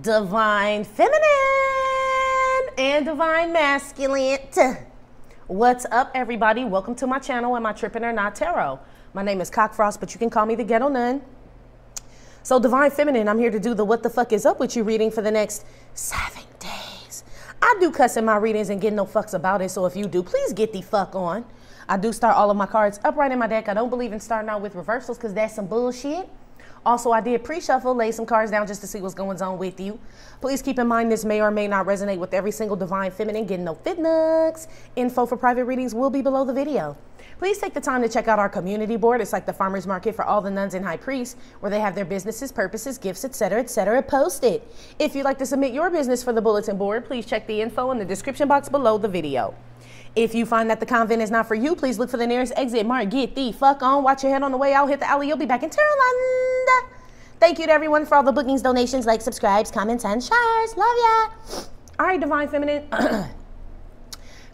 Divine Feminine and Divine Masculine. What's up, everybody? Welcome to my channel, Am I Trippin' or Not Tarot. My name is Cockfrost, but you can call me the Ghetto Nun. So Divine Feminine, I'm here to do the What the Fuck Is Up With You reading for the next 7 days. I do cuss in my readings and get no fucks about it, so if you do, please get the fuck on. I do start all of my cards upright in my deck. I don't believe in starting out with reversals because that's some bullshit. Also, I did pre-shuffle, lay some cards down just to see what's going on with you. Please keep in mind this may or may not resonate with every single Divine Feminine. Getting no fit nugs. Info for private readings will be below the video. Please take the time to check out our community board. It's like the farmer's market for all the nuns and high priests, where they have their businesses, purposes, gifts, etc., posted. If you'd like to submit your business for the bulletin board, please check the info in the description box below the video. If you find that the convent is not for you, please look for the nearest exit mark. Get the fuck on. Watch your head on the way out. Hit the alley. You'll be back in Terraland. Thank you to everyone for all the bookings, donations, likes, subscribes, comments, and shares. Love ya. All right, Divine Feminine.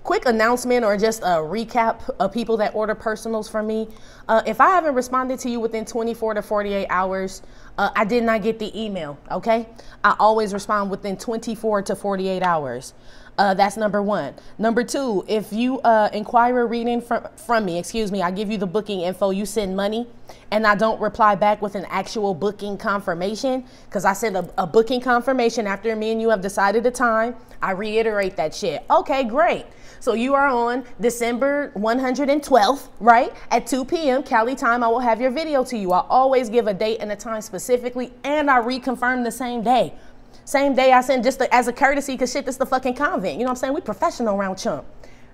Quick announcement or just a recap of people that order personals from me. If I haven't responded to you within 24 to 48 hours, I did not get the email, okay? I always respond within 24 to 48 hours. That's number one. Number two, if you inquire a reading from me, I give you the booking info, you send money, and I don't reply back with an actual booking confirmation, because I send a booking confirmation after me and you have decided a time. I reiterate that shit. Okay, great. So you are on December 112th, right? At 2 p.m. Cali time, I will have your video to you. I always give a date and a time specifically, and I reconfirm the same day. Same day I send just as a courtesy, because shit, this the fucking convent. You know what I'm saying? We professional around chump.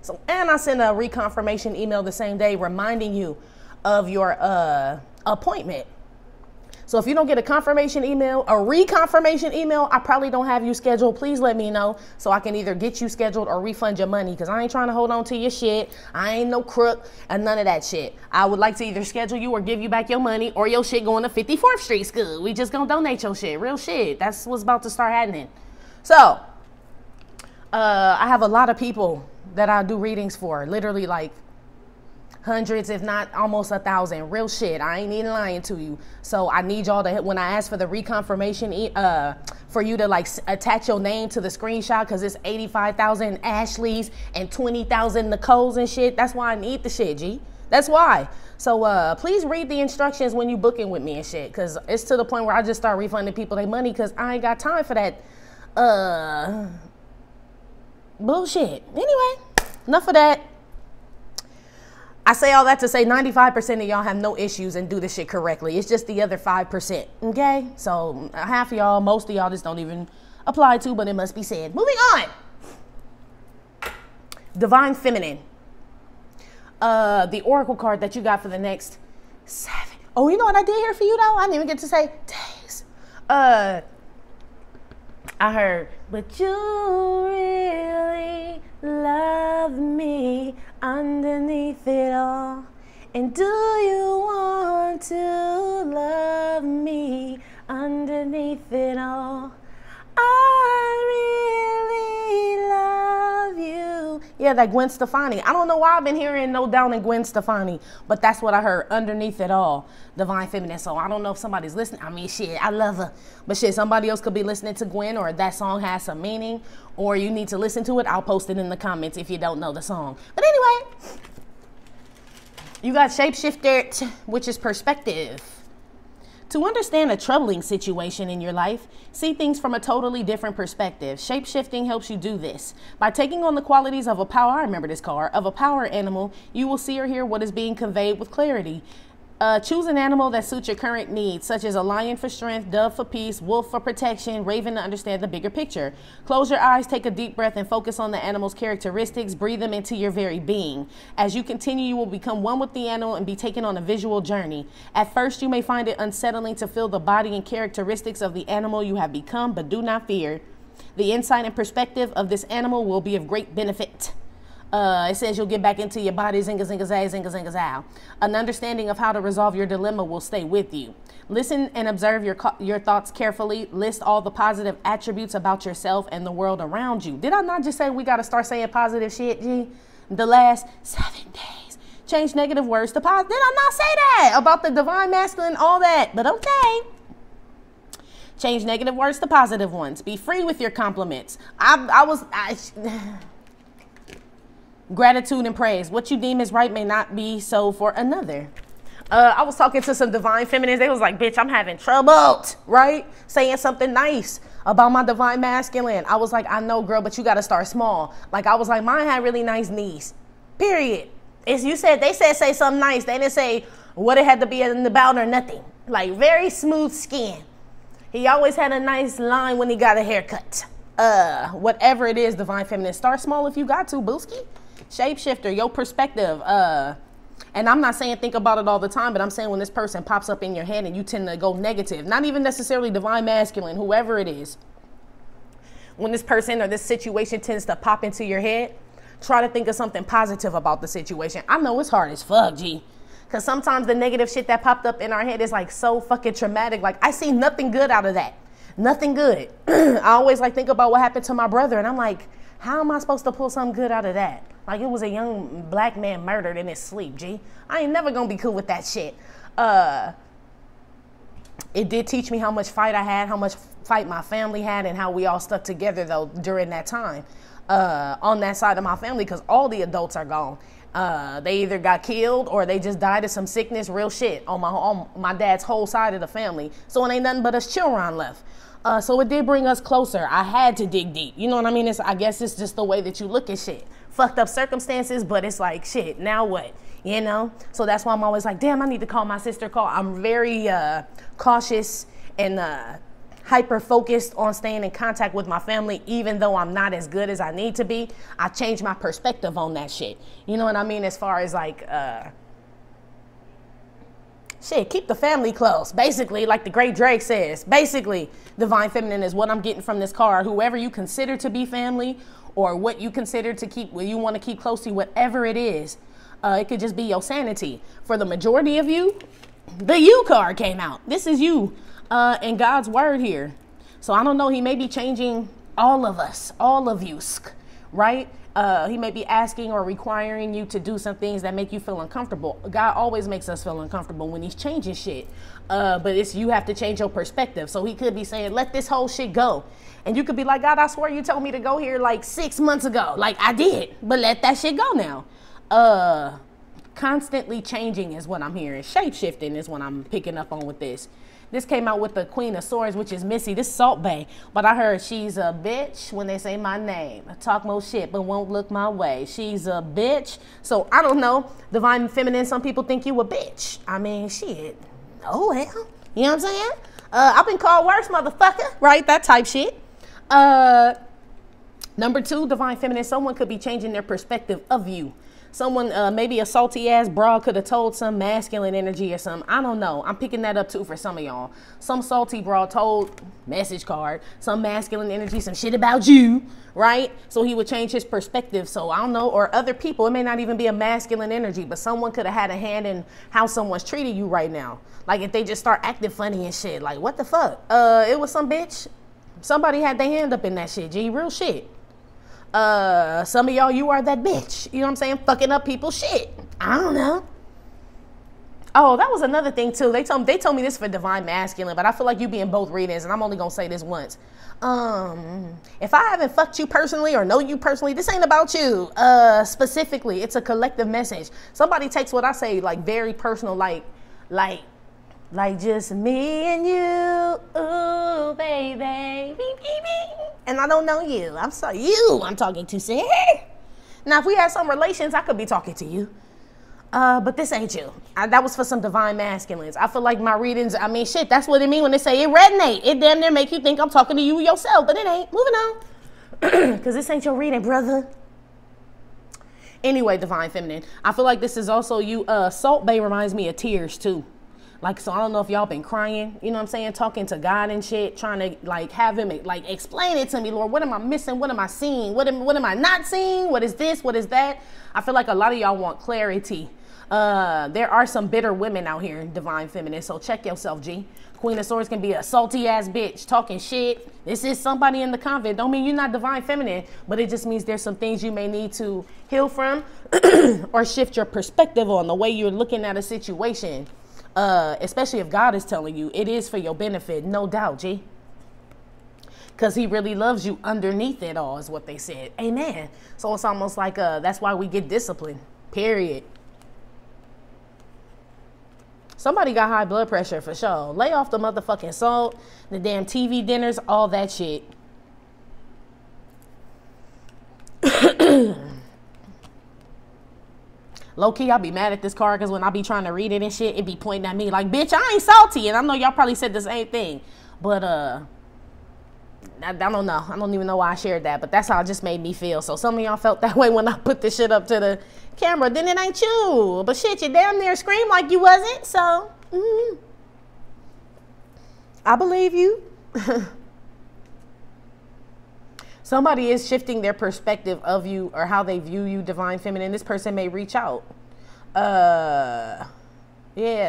So, and I send a reconfirmation email the same day reminding you of your appointment. So if you don't get a confirmation email, a reconfirmation email, I probably don't have you scheduled. Please let me know so I can either get you scheduled or refund your money, because I ain't trying to hold on to your shit. I ain't no crook and none of that shit. I would like to either schedule you or give you back your money, or your shit going to 54th Street School. We just gonna donate your shit. Real shit. That's what's about to start happening. So, I have a lot of people that I do readings for. Literally like hundreds, if not almost 1,000. Real shit. I ain't even lying to you. So I need y'all to, when I ask for the reconfirmation, for you to like attach your name to the screenshot, because it's 85,000 Ashleys and 20,000 Nicoles and shit. That's why I need the shit, G. That's why. So please read the instructions when you booking with me and shit, because it's to the point where I just start refunding people their money, because I ain't got time for that bullshit. Anyway, enough of that. I say all that to say 95% of y'all have no issues and do this shit correctly. It's just the other 5%, okay? So half of y'all, most of y'all just don't even apply to, but it must be said. Moving on. Divine Feminine. The Oracle card that you got for the next 7. Oh, you know what I did here for you, though? I didn't even get to say days. I heard, but you really love me underneath it all. And do you want to love me underneath it all? I really love you. Yeah, that Gwen Stefani. I don't know why I've been hearing no down in Gwen Stefani, but that's what I heard, underneath it all. Divine Feminine. So I don't know if somebody's listening. I mean, shit, I love her. But shit, somebody else could be listening to Gwen, or that song has some meaning, or you need to listen to it. I'll post it in the comments if you don't know the song. But anyway, you got Shapeshifter, which is perspective. To understand a troubling situation in your life, see things from a totally different perspective. Shape-shifting helps you do this. By taking on the qualities of a power, I remember this card, of a power animal, you will see or hear what is being conveyed with clarity. Choose an animal that suits your current needs, such as a lion for strength, dove for peace, wolf for protection, raven to understand the bigger picture. Close your eyes, take a deep breath, and focus on the animal's characteristics. Breathe them into your very being. As you continue, you will become one with the animal and be taken on a visual journey. At first, you may find it unsettling to feel the body and characteristics of the animal you have become, but do not fear. The insight and perspective of this animal will be of great benefit. It says you'll get back into your body, zinga, zinga, zay, zinga, zinga, zow. An understanding of how to resolve your dilemma will stay with you. Listen and observe your thoughts carefully. List all the positive attributes about yourself and the world around you. Did I not just say we got to start saying positive shit, G? The last 7 days. Change negative words to positive. Did I not say that about the divine masculine, all that? But okay. Change negative words to positive ones. Be free with your compliments. Gratitude and praise. What you deem is right may not be so for another. I was talking to some divine feminines. They was like, bitch, I'm having trouble, right? Saying something nice about my divine masculine. I was like, I know, girl, but you got to start small. Like, I was like, mine had really nice knees, period. As you said, they said say something nice. They didn't say what it had to be in the bout or nothing. Like, very smooth skin. He always had a nice line when he got a haircut. Whatever it is, divine feminine, start small if you got to, booski. Shapeshifter, your perspective. And I'm not saying think about it all the time, but I'm saying when this person pops up in your head and you tend to go negative, not even necessarily divine masculine, whoever it is. When this person or this situation tends to pop into your head, try to think of something positive about the situation. I know it's hard as fuck, G. Because sometimes the negative shit that popped up in our head is like so fucking traumatic. Like, I see nothing good out of that. Nothing good. I always like think about what happened to my brother, and I'm like, how am I supposed to pull something good out of that? Like, it was a young black man murdered in his sleep, G. I ain't never gonna be cool with that shit. It did teach me how much fight I had, how much fight my family had, and how we all stuck together, though, during that time. On that side of my family, because all the adults are gone. They either got killed or they just died of some sickness, real shit, on my dad's whole side of the family. So it ain't nothing but us children left. So it did bring us closer. I had to dig deep. You know what I mean? I guess it's just the way that you look at shit. Fucked up circumstances, but it's like, shit, now what? You know? So that's why I'm always like, damn, I need to call my sister. I'm very cautious and hyper-focused on staying in contact with my family, even though I'm not as good as I need to be. I changed my perspective on that shit. You know what I mean? As far as like, shit, keep the family close. Basically, like the great Drake says, basically, divine feminine is what I'm getting from this card. Whoever you consider to be family, or what you consider to keep, what you want to keep close to, whatever it is, it could just be your sanity. For the majority of you, the you card came out. This is you and God's word here. So I don't know, he may be changing all of us, all of you, right? He may be asking or requiring you to do some things that make you feel uncomfortable. God always makes us feel uncomfortable when he's changing shit. But it's, you have to change your perspective. So he could be saying, let this whole shit go. And you could be like, God, I swear you told me to go here like 6 months ago. Like, I did, but let that shit go now. Constantly changing is what I'm hearing. Shape-shifting is what I'm picking up on with this. This came out with the Queen of Swords, which is Missy. This is Salt Bae. But I heard she's a bitch when they say my name. I talk more shit, but won't look my way. She's a bitch. So, I don't know. Divine Feminine, some people think you a bitch. I mean, shit. Oh, well. You know what I'm saying? I've been called worse, motherfucker. Right? That type shit. Number 2, Divine Feminine. Someone could be changing their perspective of you. Someone, maybe a salty ass broad could have told some masculine energy or something. I don't know. I'm picking that up too for some of y'all. Some salty broad told, message card, some masculine energy, some shit about you, right? So he would change his perspective. So I don't know, or other people, it may not even be a masculine energy, but someone could have had a hand in how someone's treating you right now. Like if they just start acting funny and shit, like what the fuck? It was some bitch. Somebody had their hand up in that shit, G, real shit. Some of y'all, you are that bitch. You know what I'm saying? Fucking up people's shit. I don't know. Oh, that was another thing too. They told me this for divine masculine, but I feel like you be in both readings, and I'm only gonna say this once. If I haven't fucked you personally or know you personally, this ain't about you. Specifically, it's a collective message. Somebody takes what I say like very personal, like just me and you, ooh, baby, and I don't know you. I'm sorry, I'm talking to, say. Now, if we had some relations, I could be talking to you, but this ain't you. That was for some divine masculines. I feel like my readings, I mean, shit, that's what it mean when they say it resonate. It damn near make you think I'm talking to you yourself, but it ain't. Moving on, because this ain't your reading, brother. Anyway, divine feminine, I feel like this is also you. Salt Bae reminds me of tears, too. Like, so I don't know if y'all been crying, you know what I'm saying? Talking to God and shit, trying to like have him like explain it to me, Lord. What am I missing? What am I seeing? What am I not seeing? What is this? What is that? I feel like a lot of y'all want clarity. There are some bitter women out here, divine feminine. So check yourself, G. Queen of Swords can be a salty ass bitch talking shit. This is somebody in the convent. Don't mean you're not divine feminine, but it just means there's some things you may need to heal from or shift your perspective on the way you're looking at a situation. Especially if God is telling you it is for your benefit, no doubt, G. because he really loves you underneath it all, is what they said. Amen. So it's almost like that's why we get disciplined, period. Somebody got high blood pressure for sure. Lay off the motherfucking salt, the damn TV dinners, all that shit. Low-key, I'll be mad at this card because when I be trying to read it and shit, it be pointing at me like, bitch, I ain't salty. And I know y'all probably said the same thing. But, I don't know. I don't even know why I shared that. But that's how it just made me feel. So some of y'all felt that way when I put this shit up to the camera. Then it ain't you. But shit, you damn near screamed like you wasn't. So, I believe you. Somebody is shifting their perspective of you or how they view you, Divine Feminine. This person may reach out. Yeah,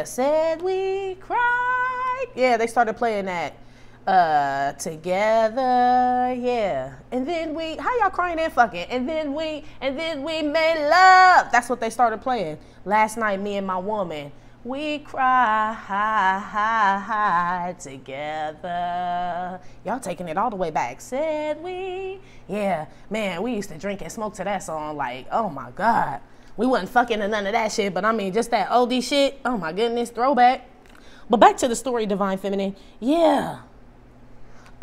said we cried. Yeah, they started playing that. Together, yeah. And then we, how y'all crying and fucking? And then we made love. That's what they started playing. Last night, me and my woman, we cried together. Y'all taking it all the way back. Said we. Yeah, man, we used to drink and smoke to that song like, oh my God. We wasn't fucking or none of that shit, but I mean, just that oldie shit. Oh my goodness, throwback. But back to the story, Divine Feminine. Yeah.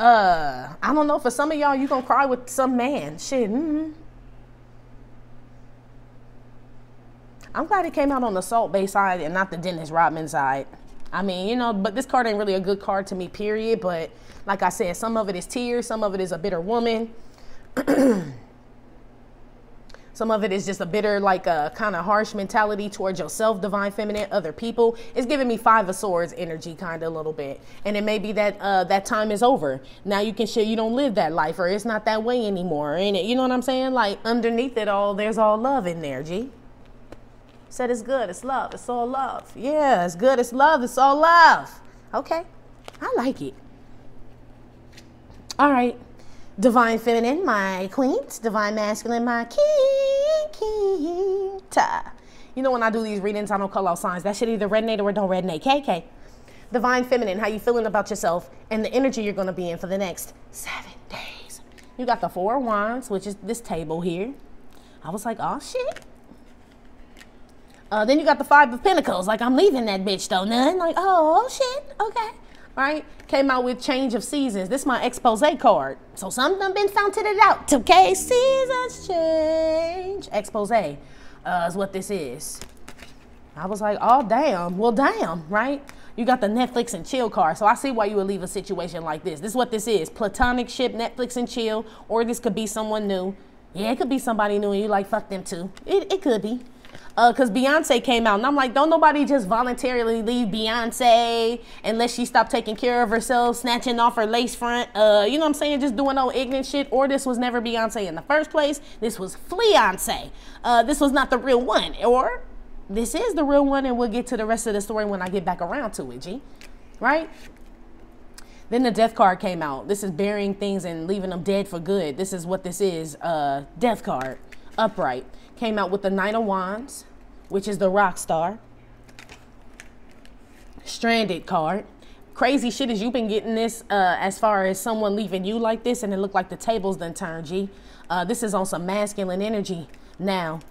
I don't know, for some of y'all, you gonna cry with some man. Shit, I'm glad it came out on the Salt Bay side and not the Dennis Rodman side. I mean, you know, but this card ain't really a good card to me, period. But like I said, some of it is tears. Some of it is a bitter woman. Some of it is just a bitter, like a kind of harsh mentality towards yourself, Divine Feminine, other people. It's giving me Five of Swords energy kind of a little bit. And it may be that that time is over. Now you can share, you don't live that life, or it's not that way anymore. Ain't it? You know what I'm saying? Like underneath it all, there's all love in there, G. Said it's good, it's love, it's all love. Yeah, it's good, it's love, it's all love. Okay, I like it. All right, Divine Feminine, my queen. Divine Masculine, my king. You know when I do these readings, I don't call out signs. That shit either resonate or don't resonate. KK. Divine Feminine, how you feeling about yourself and the energy you're going to be in for the next 7 days. You got the Four of Wands, which is this table here. I was like, oh shit. Then you got the Five of Pentacles. Like, I'm leaving that bitch, though, none. Like, oh, shit. Okay. All right. Came out with Change of Seasons. This is my expose card. So something been founted it out. Okay. Seasons change. Expose is what this is. I was like, oh, damn. Well, damn. Right. You got the Netflix and chill card. So I see why you would leave a situation like this. This is what this is. Platonic ship, Netflix and chill. Or this could be someone new. Yeah, it could be somebody new and you like, fuck them too. It could be. Because Beyonce came out, and I'm like, don't nobody just voluntarily leave Beyonce unless she stopped taking care of herself, snatching off her lace front, you know what I'm saying, just doing no ignorant shit, or this was never Beyonce in the first place. This was Fleonce. This was not the real one, or this is the real one, and we'll get to the rest of the story when I get back around to it, G. Right? Then the Death card came out. This is burying things and leaving them dead for good. This is what this is, Death card, upright. Came out with the Knight of Wands, which is the rock star. Stranded card. Crazy shit is you've been getting this as far as someone leaving you like this, and it looked like the tables done turned, G. This is on some masculine energy now.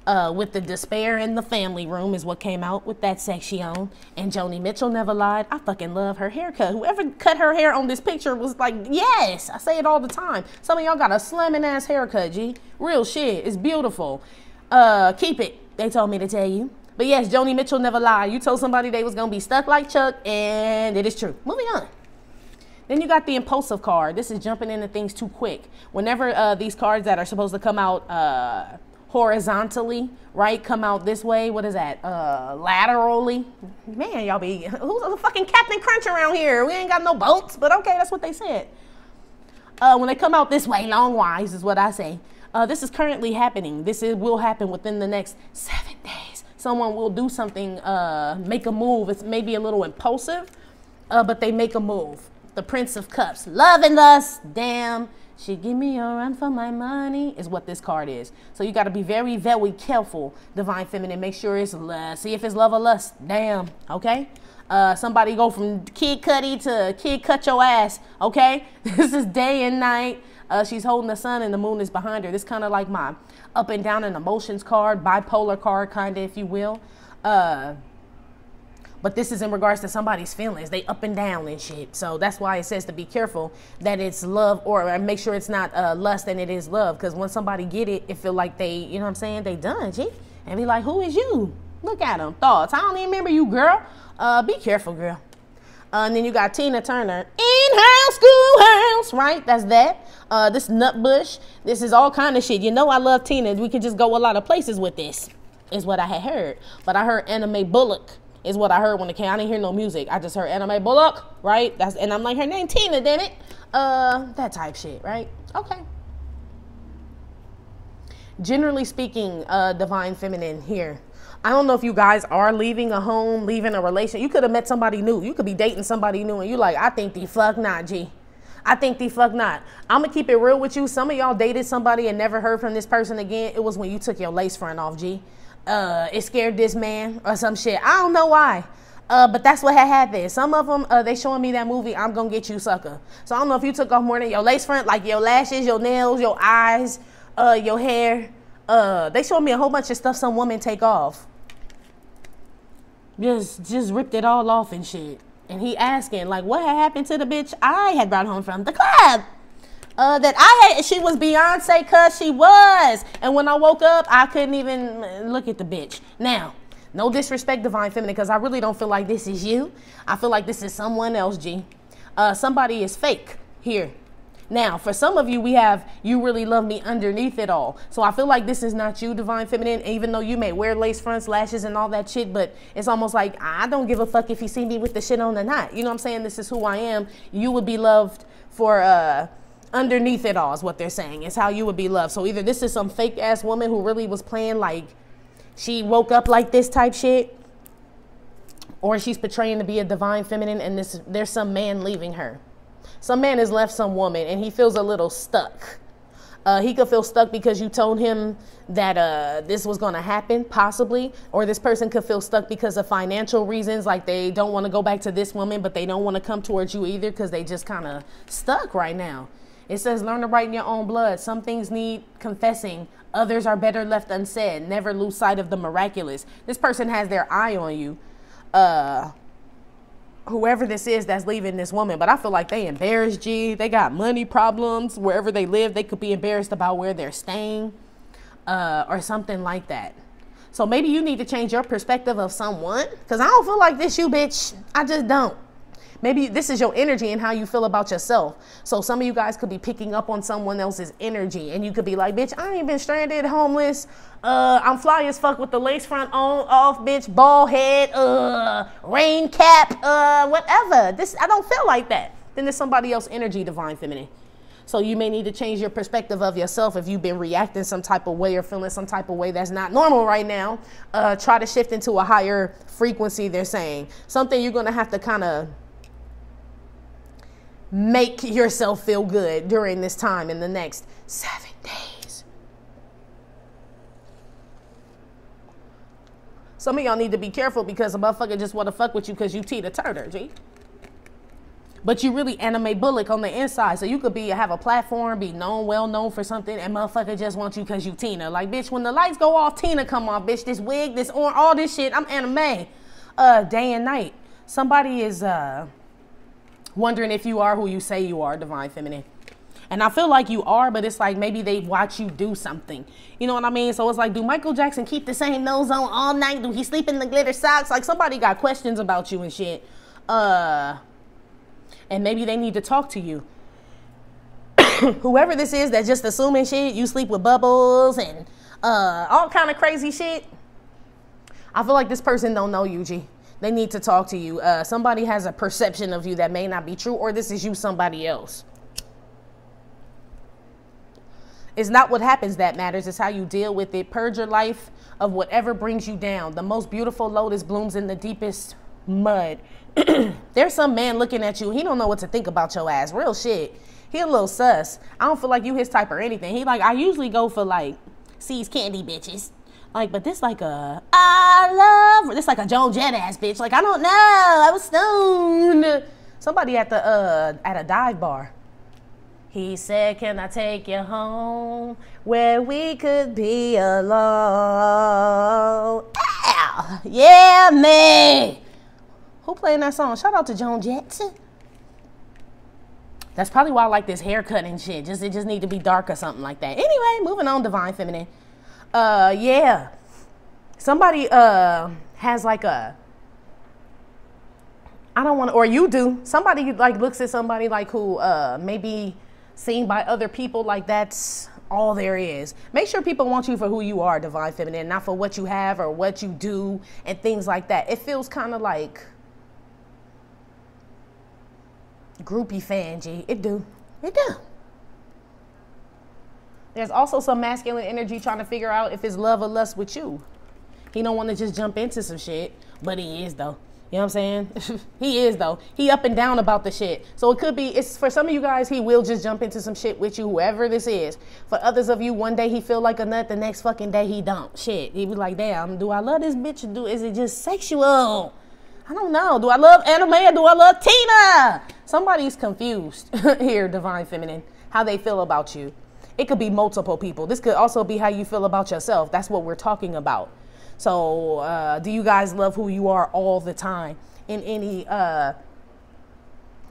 With the despair in the family room is what came out with that section. And Joni Mitchell never lied. I fucking love her haircut. Whoever cut her hair on this picture was like, yes, I say it all the time. Some of y'all got a slamming ass haircut, G. Real shit. It's beautiful. Keep it. They told me to tell you. But yes, Joni Mitchell never lied. You told somebody they was going to be stuck like Chuck, and it is true. Moving on. Then you got the impulsive card. This is jumping into things too quick. Whenever these cards that are supposed to come out horizontally, right, come out this way. What is that? Laterally. Man, y'all be, who's the fucking Captain Crunch around here? We ain't got no boats, but okay, that's what they said. When they come out this way, long-wise is what I say. This is currently happening. This will happen within the next 7 days. Someone will do something, make a move. It's maybe a little impulsive, but they make a move. The Prince of Cups. Love and lust. Damn. She give me a run for my money is what this card is. So you got to be very, very careful, Divine Feminine. Make sure it's, see if it's love or lust. Damn. Okay. Somebody go from Kid Cudi to Kid Cut Your Ass, okay? This is day and night. She's holding the sun and the moon is behind her. This kind of like my up and down in emotions card, bipolar card, kind of, if you will. But this is in regards to somebody's feelings. They up and down and shit. So that's why it says to be careful that it's love, or make sure it's not lust and it is love. Because when somebody get it, it feel like they, you know what I'm saying, they done, G. And be like, who is you? Look at them. Thoughts. I don't even remember you, girl. Be careful, girl. And then you got Tina Turner. In-house, schoolhouse, right? That's that. This Nutbush. This is all kind of shit. You know I love Tina. We could just go a lot of places with this, is what I had heard. But I heard Anime Bullock is what I heard when it came. I didn't hear no music. I just heard Anime Bullock, right? And I'm like, her name Tina, damn it. That type shit, right? Okay. Generally speaking, divine feminine here. I don't know if you guys are leaving a home, leaving a relation. You could have met somebody new. You could be dating somebody new and you like, I think the fuck not, G. I think the fuck not. I'm going to keep it real with you. Some of y'all dated somebody and never heard from this person again. It was when you took your lace front off, G. It scared this man or some shit. I don't know why. But that's what had happened. Some of them, they showing me that movie, I'm going to get you, sucker. So I don't know if you took off more than your lace front, like your lashes, your nails, your eyes, your hair. They showed me a whole bunch of stuff some women take off. Just ripped it all off and shit. And he asking, like, what had happened to the bitch I had brought home from the club? She was Beyonce, cuz she was. And when I woke up, I couldn't even look at the bitch. Now, no disrespect, divine feminine, because I really don't feel like this is you. I feel like this is someone else, G. Somebody is fake here. Now, for some of you, we have, you really love me underneath it all. So I feel like this is not you, divine feminine, even though you may wear lace fronts, lashes, and all that shit. But it's almost like, I don't give a fuck if you see me with the shit on or not. You know what I'm saying? This is who I am. You would be loved for underneath it all is what they're saying. It's how you would be loved. So either this is some fake ass woman who really was playing like she woke up like this type shit, or she's portraying to be a divine feminine and there's some man leaving her. Some man has left some woman and he feels a little stuck. He could feel stuck because you told him that this was going to happen, possibly. Or this person could feel stuck because of financial reasons, like they don't want to go back to this woman, but they don't want to come towards you either because they just kind of stuck right now. It says, learn to write in your own blood. Some things need confessing. Others are better left unsaid. Never lose sight of the miraculous. This person has their eye on you. Whoever this is that's leaving this woman, but I feel like they embarrassed, G. They got money problems. Wherever they live, they could be embarrassed about where they're staying, or something like that. So maybe you need to change your perspective of someone, because I don't feel like this you, bitch. I just don't. Maybe this is your energy and how you feel about yourself. So some of you guys could be picking up on someone else's energy, and you could be like, bitch, I ain't been stranded, homeless. I'm fly as fuck with the lace front on, off, bitch, bald head, rain cap, whatever. I don't feel like that. Then there's somebody else's energy, divine feminine. So you may need to change your perspective of yourself if you've been reacting some type of way or feeling some type of way that's not normal right now. Try to shift into a higher frequency, they're saying. Something you're going to have to kind of make yourself feel good during this time in the next 7 days. Some of y'all need to be careful because a motherfucker just want to fuck with you because you Tina Turner, G. But you really Anime Bullock on the inside. So you could have a platform, be known, well known for something, and motherfucker just want you because you Tina. Like, bitch, when the lights go off, Tina come on, bitch. This wig, this orange, all this shit, I'm anime. Day and night. Somebody is wondering if you are who you say you are, divine feminine. And I feel like you are, but it's like maybe they watch you do something. You know what I mean? So it's like, do Michael Jackson keep the same nose on all night? Do he sleep in the glitter socks? Like, somebody got questions about you and shit. And maybe they need to talk to you. Whoever this is that's just assuming shit, you sleep with bubbles and all kind of crazy shit. I feel like this person don't know you, G. They need to talk to you. Somebody has a perception of you that may not be true, or this is you, somebody else. It's not what happens that matters. It's how you deal with it. Purge your life of whatever brings you down. The most beautiful lotus blooms in the deepest mud. There's some man looking at you. He don't know what to think about your ass. Real shit. He a little sus. I don't feel like you his type or anything. He like, I usually go for like, sees candy bitches. Like, but this like a, I love, this like a Joan Jett ass bitch. Like, I don't know, I was stoned. Somebody at a dive bar. He said, can I take you home where we could be alone? Ow. Yeah, me. Who playing that song? Shout out to Joan Jett. That's probably why I like this haircut and shit. It just need to be dark or something like that. Anyway, moving on, Divine Feminine. Yeah. Somebody has like a, I don't want to, or you do. Somebody like looks at somebody like who maybe seen by other people, like that's all there is. Make sure people want you for who you are, Divine Feminine, not for what you have or what you do and things like that. It feels kind of like groupie fan, G. It do. There's also some masculine energy trying to figure out if it's love or lust with you. He don't want to just jump into some shit, but he is though. You know what I'm saying? He is though. He up and down about the shit. So it could be, it's for some of you guys, he will just jump into some shit with you, whoever this is. For others of you, one day he feel like a nut, the next fucking day he don't. Shit. He be like, damn, do I love this bitch or is it just sexual? I don't know. Do I love anime or do I love Tina? Somebody's confused here, Divine Feminine, how they feel about you. It could be multiple people. This could also be how you feel about yourself. That's what we're talking about. So do you guys love who you are all the time? In any,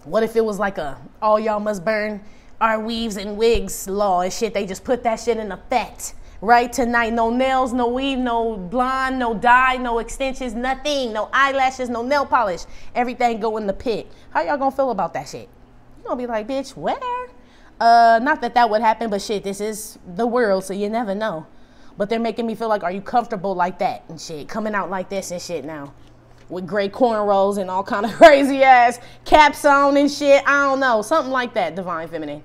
what if it was like a all y'all must burn our weaves and wigs law and shit? They just put that shit in effect, right? Tonight, no nails, no weave, no blonde, no dye, no extensions, nothing, no eyelashes, no nail polish. Everything go in the pit. How y'all gonna feel about that shit? You gonna be like, bitch, where? Not that that would happen, but shit, this is the world, so you never know. But they're making me feel like, are you comfortable like that and shit? Coming out like this and shit now. With gray cornrows and all kind of crazy ass caps on and shit. I don't know. Something like that, Divine Feminine.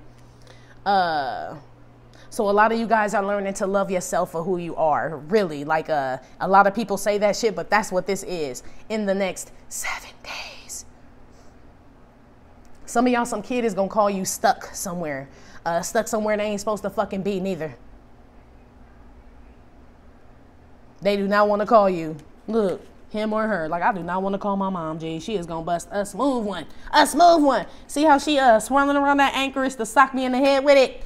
So a lot of you guys are learning to love yourself for who you are. Really. Like a lot of people say that shit, but that's what this is. In the next 7 days. Some of y'all, some kid is going to call you stuck somewhere. Stuck somewhere they ain't supposed to fucking be neither. They do not want to call you. Look, him or her. Like, I do not want to call my mom, G. She is going to bust a smooth one. A smooth one. See how she swirling around that anchorage to sock me in the head with it?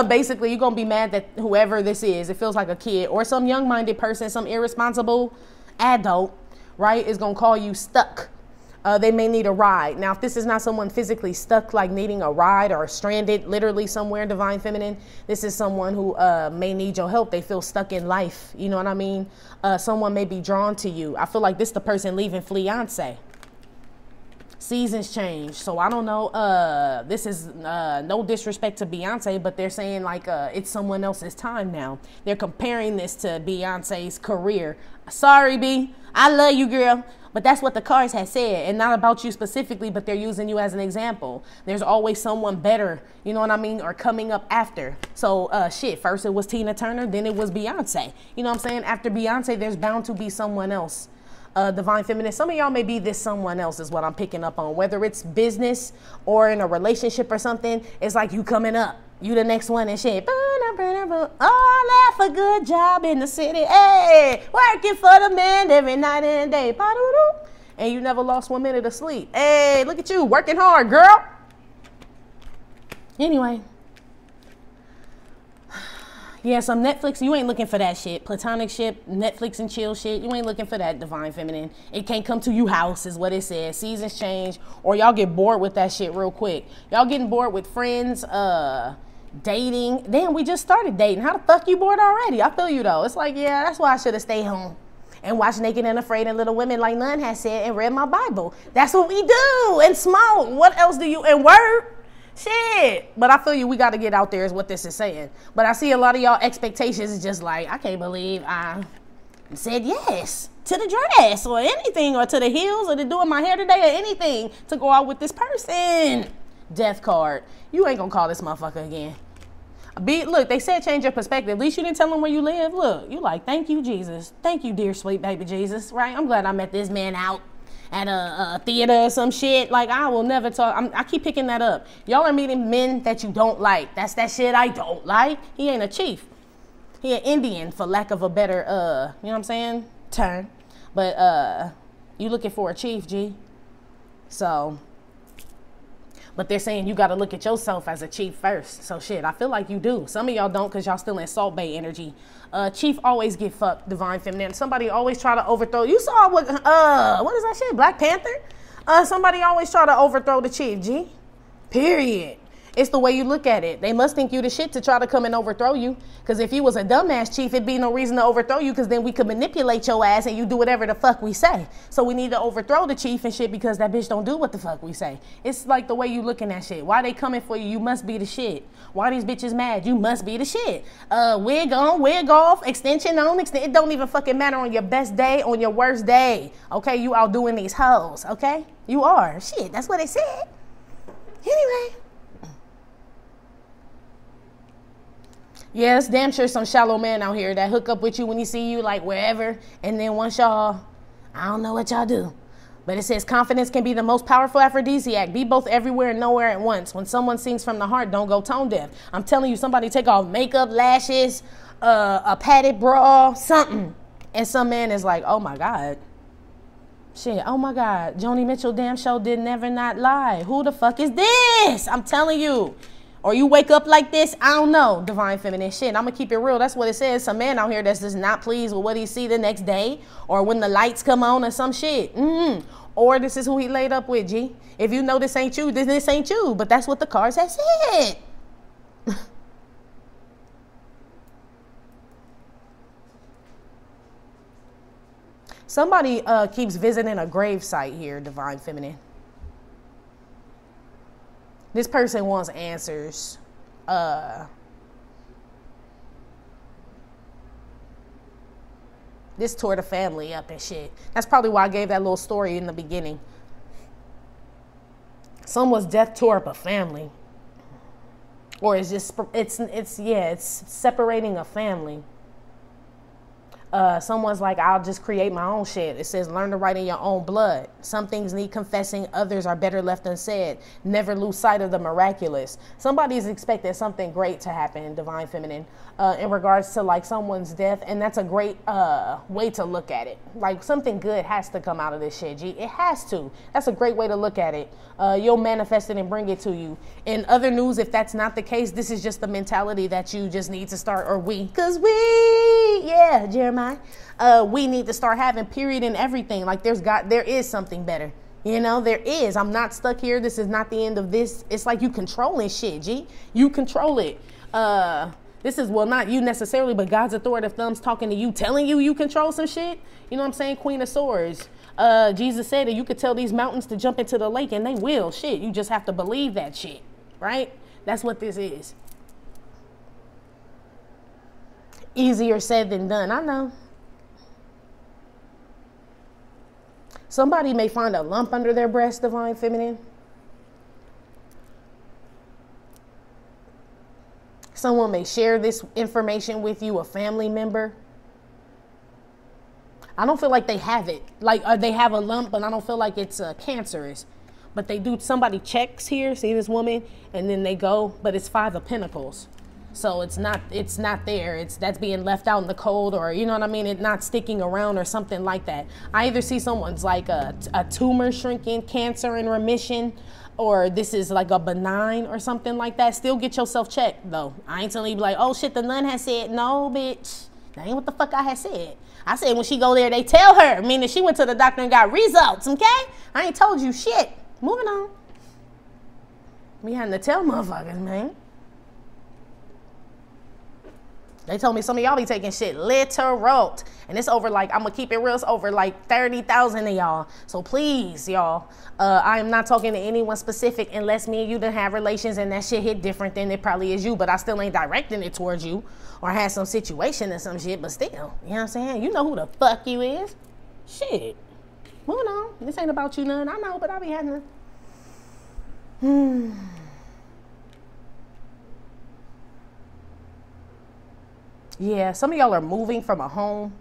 Basically, you're going to be mad that whoever this is, it feels like a kid or some young-minded person, some irresponsible adult, right, is going to call you stuck. They may need a ride. Now, if this is not someone physically stuck, like needing a ride or stranded literally somewhere, Divine Feminine, this is someone who may need your help. They feel stuck in life. You know what I mean? Someone may be drawn to you. I feel like this is the person leaving fiance. Seasons change. So I don't know. This is no disrespect to Beyonce, but they're saying like it's someone else's time now. They're comparing this to Beyonce's career. Sorry, B. I love you, girl. But that's what the cards have said, and not about you specifically, but they're using you as an example. There's always someone better, you know what I mean, or coming up after. So, shit, first it was Tina Turner, then it was Beyonce. You know what I'm saying? After Beyonce, there's bound to be someone else. Divine Feminine, some of y'all may be this someone else is what I'm picking up on. Whether it's business or in a relationship or something, it's like you coming up. You the next one and shit. Oh, left a good job in the city. Hey, working for the man every night and day. And you never lost 1 minute of sleep. Hey, look at you working hard, girl. Anyway. Yeah, some Netflix, you ain't looking for that shit. Platonic shit, Netflix and chill shit. You ain't looking for that, Divine Feminine. It can't come to you house is what it says. Seasons change or y'all get bored with that shit real quick. Y'all getting bored with friends, dating. Damn, we just started dating. How the fuck you bored already? I feel you though. It's like, yeah, that's why I should have stayed home and watched Naked and Afraid and Little Women like Nun has said and read my Bible. That's what we do and smoke. What else do you, and word? Shit. But I feel you, we got to get out there is what this is saying. But I see a lot of y'all expectations is just like, I can't believe I said yes to the dress or anything or to the heels or to doing my hair today or anything to go out with this person. Death card. You ain't gonna call this motherfucker again. Look, they said change your perspective. At least you didn't tell them where you live. Look, you like, thank you, Jesus. Thank you, dear sweet baby Jesus. Right? I'm glad I met this man out at a theater or some shit. Like, I will never talk. I keep picking that up. Y'all are meeting men that you don't like. That's that shit I don't like. He ain't a chief. He an Indian, for lack of a better, you know what I'm saying, term. But you looking for a chief, G. So, but they're saying you got to look at yourself as a chief first. So shit, I feel like you do. Some of y'all don't, because y'all still in Salt Bay energy. Chief always get fucked, divine feminine. Somebody always try to overthrow. You saw what is that shit? Black Panther? Somebody always try to overthrow the chief, G. Period. It's the way you look at it. They must think you the shit to try to come and overthrow you. Because if you was a dumbass chief, it'd be no reason to overthrow you, because then we could manipulate your ass and you do whatever the fuck we say. So we need to overthrow the chief and shit because that bitch don't do what the fuck we say. It's like the way you looking at shit. Why they coming for you? You must be the shit. Why these bitches mad? You must be the shit. Wig on, wig off, extension on, it don't even fucking matter on your best day, on your worst day. Okay, you outdoing these hoes, okay? You are. Shit, that's what they said. Anyway. Yeah, it's damn sure some shallow man out here that hook up with you when he see you like wherever. And then once y'all, I don't know what y'all do. But it says confidence can be the most powerful aphrodisiac. Be both everywhere and nowhere at once. When someone sings from the heart, don't go tone deaf. I'm telling you, somebody take off makeup, lashes, a padded bra, something. And some man is like, oh my God. Shit, oh my God. Joni Mitchell damn show did never not lie. Who the fuck is this? I'm telling you. Or you wake up like this, I don't know, divine feminine shit. I'm going to keep it real. That's what it says. Some man out here that's just not pleased with what he see the next day, or when the lights come on or some shit. Or this is who he laid up with, G. If you know this ain't you, then this ain't you. But that's what the cards have said. Somebody keeps visiting a grave site here, divine feminine. This person wants answers. This tore the family up and shit. That's probably why I gave that little story in the beginning. Someone's death tore up a family. Or it's just, it's separating a family. Someone's like, I'll just create my own shit. It says, learn to write in your own blood. Some things need confessing. Others are better left unsaid. Never lose sight of the miraculous. Somebody's expecting something great to happen, divine feminine, in regards to like someone's death. And that's a great way to look at it. Like something good has to come out of this shit, G. It has to. That's a great way to look at it. You'll manifest it and bring it to you. In other news, if that's not the case, this is just the mentality that you just need to start, or Jeremiah. We need to start having, period, in everything. Like there is something better. You know, there is. I'm not stuck here. This is not the end of this. It's like you controlling shit, G. You control it. This is, well, not you necessarily, but God's authoritative thumbs talking to you, telling you control some shit. You know what I'm saying? Queen of Swords. Jesus said that you could tell these mountains to jump into the lake, and they will. Shit, you just have to believe that shit, right? That's what this is. Easier said than done. I know. Somebody may find a lump under their breast, divine feminine. Someone may share this information with you, a family member. I don't feel like they have it. Like they have a lump, but I don't feel like it's cancerous. But they do, somebody checks here, see this woman, and then they go, but it's 5 of Pentacles. So it's not there. That's being left out in the cold, or you know what I mean? It's not sticking around or something like that. I either see someone's like a tumor shrinking, cancer in remission, or this is like a benign or something like that. Still get yourself checked though. I ain't telling you be like, oh shit, the nun has said, no bitch. That ain't what the fuck I had said. I said when she go there, they tell her, meaning she went to the doctor and got results, okay? I ain't told you shit. Moving on. We having to tell motherfuckers, man. They told me some of y'all be taking shit literal. And it's over like, I'm going to keep it real, it's over like 30,000 of y'all. So please, y'all, I am not talking to anyone specific unless me and you done have relations and that shit hit different than it probably is you. But I still ain't directing it towards you or had some situation or some shit. But still, you know what I'm saying? You know who the fuck you is. Shit. Moving on. This ain't about you none. I know, but I be having to... Yeah, some of y'all are moving from a home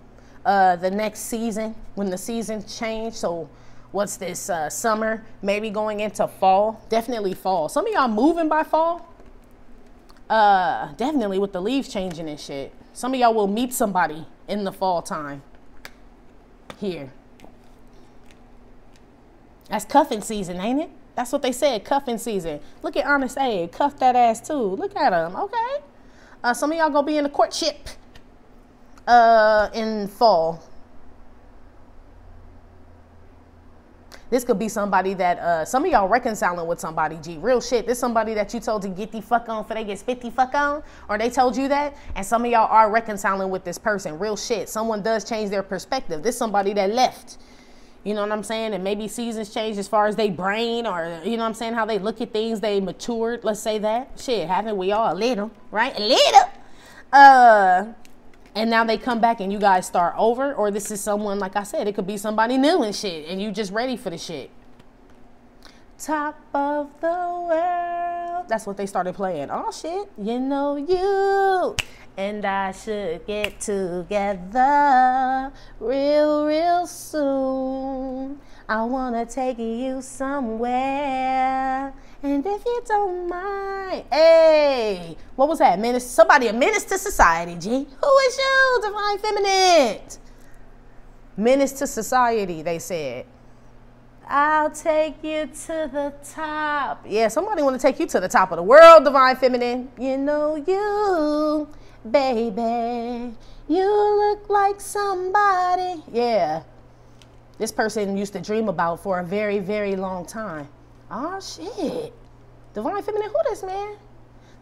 the next season when the seasons change. So what's this, summer, maybe going into fall, definitely fall. Some of y'all moving by fall. Definitely with the leaves changing and shit. Some of y'all will meet somebody in the fall time. Here. That's cuffing season, ain't it? That's what they said, cuffing season. Look at Honest A, cuff that ass too. Look at him, okay. Some of y'all gonna be in a courtship in fall. This could be somebody that, some of y'all reconciling with somebody, G. Real shit. This somebody that you told to get the fuck on for they get 50 fuck on. Or they told you that. And some of y'all are reconciling with this person. Real shit. Someone does change their perspective. This somebody that left. You know what I'm saying? And maybe seasons change as far as they brain or, you know what I'm saying, how they look at things. They matured, let's say that. Shit, haven't we all? A little, right? A little. And now they come back and you guys start over. Or this is someone, like I said, it could be somebody new and shit. And you just ready for the shit. Top of the world. That's what they started playing. Oh, shit. You know you and I should get together real soon. I want to take you somewhere. And if you don't mind, hey, what was that? Menace, somebody a menace to society, G. Who is you, Divine Feminine? Menace to society, they said. I'll take you to the top. Yeah, somebody want to take you to the top of the world, Divine Feminine. You know you, baby. You look like somebody. Yeah. This person used to dream about for a very, very long time. Oh, shit. Divine Feminine, who this, man?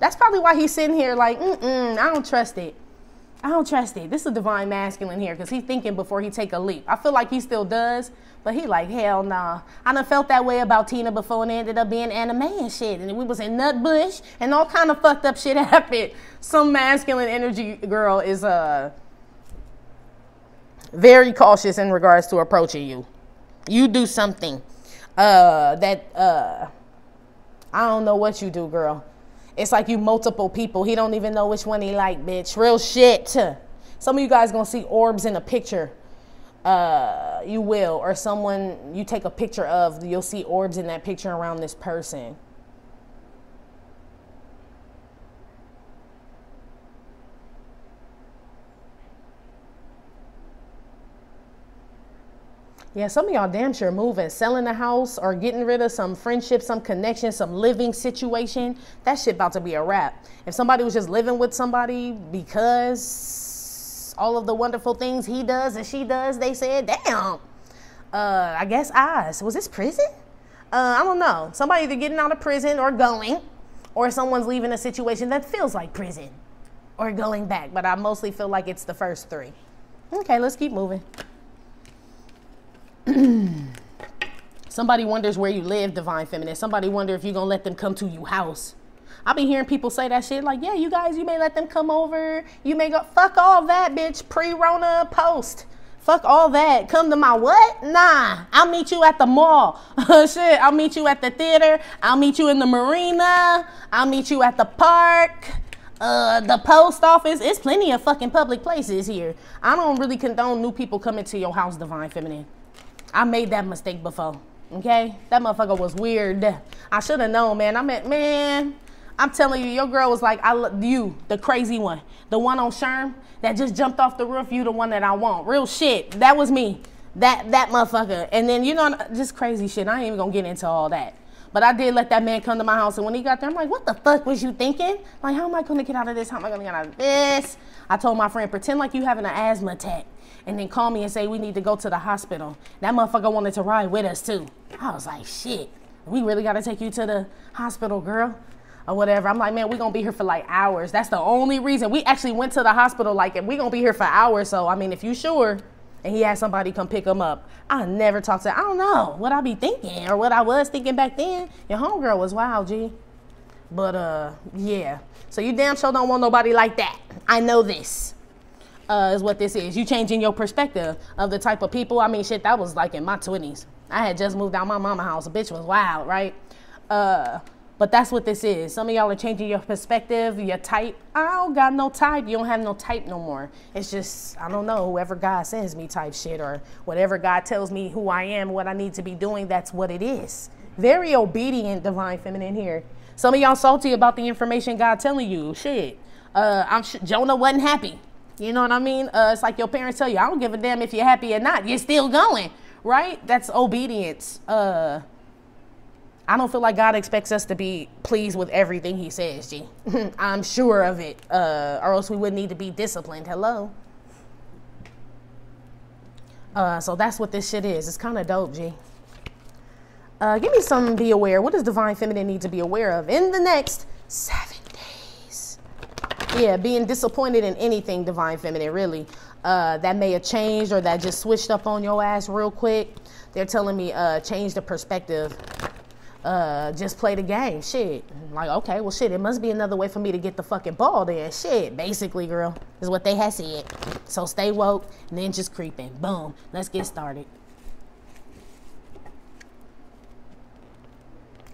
That's probably why he's sitting here like, I don't trust it. I don't trust it. This is a Divine Masculine here because he's thinking before he take a leap. I feel like he still does, but he like, hell nah. I done felt that way about Tina before and it ended up being anime and shit. And we was in Nutbush and all kind of fucked up shit happened. Some masculine energy girl is very cautious in regards to approaching you. You do something I don't know what you do, girl. It's like you multiple people. He don't even know which one he like, bitch. Real shit. Some of you guys gonna see orbs in a picture. You will. Or someone you take a picture of, you'll see orbs in that picture around this person. Yeah, some of y'all damn sure moving, selling a house or getting rid of some friendship, some connection, some living situation. That shit about to be a wrap. If somebody was just living with somebody because all of the wonderful things he does and she does, they said, damn, I guess was this prison? I don't know. Somebody either getting out of prison or going, or someone's leaving a situation that feels like prison or going back. But I mostly feel like it's the first three. Okay, let's keep moving. Somebody wonders where you live, Divine Feminine. Somebody wonder if you're gonna let them come to your house. I be hearing people say that shit like, yeah, you guys, you may let them come over. You may go, fuck all that, bitch. Pre-Rona, post. Fuck all that. Come to my what? Nah, I'll meet you at the mall. Shit, I'll meet you at the theater. I'll meet you in the marina. I'll meet you at the park. The post office. It's plenty of fucking public places here. I don't really condone new people coming to your house, Divine Feminine. I made that mistake before, okay? That motherfucker was weird. I should have known, man. Man, I'm telling you, your girl was like, you, the crazy one. The one on Sherm that just jumped off the roof, you the one that I want. Real shit. That was me. That motherfucker. And then, you know, just crazy shit. I ain't even gonna get into all that. But I did let that man come to my house. And when he got there, I'm like, what the fuck was you thinking? Like, how am I gonna get out of this? How am I gonna get out of this? I told my friend, pretend like you having an asthma attack. And then call me and say we need to go to the hospital. That motherfucker wanted to ride with us too. I was like, shit, we really got to take you to the hospital, girl, or whatever. I'm like, man, we're going to be here for like hours. That's the only reason. We actually went to the hospital like, and we're going to be here for hours. So, I mean, if you sure, and he had somebody come pick him up, I never talked to, I don't know what I be thinking or what I was thinking back then. Your homegirl was wild, G. But, yeah. So you damn sure don't want nobody like that. I know this. Is what this is. You changing your perspective of the type of people. I mean, shit, that was like in my 20s. I had just moved out my mama's house. A bitch was wild, right? But that's what this is. Some of y'all are changing your perspective, your type. I don't got no type. You don't have no type no more. It's just, I don't know, whoever God sends me type shit, or whatever God tells me who I am, what I need to be doing, that's what it is. Very obedient, Divine Feminine here. Some of y'all salty about the information God telling you. Shit. Jonah wasn't happy. You know what I mean? It's like your parents tell you, I don't give a damn if you're happy or not. You're still going, right? That's obedience. I don't feel like God expects us to be pleased with everything he says, G. I'm sure of it. Or else we would need to be disciplined. Hello? So that's what this shit is. It's kind of dope, G. Give me some be aware. What does Divine Feminine need to be aware of in the next 7 days? Yeah, being disappointed in anything, Divine Feminine, really. That may have changed or that just switched up on your ass real quick. They're telling me change the perspective. Just play the game. Shit. Like, okay, well, shit, it must be another way for me to get the fucking ball then. Shit, basically, girl, is what they had said. So stay woke, ninjas creeping. Boom. Let's get started.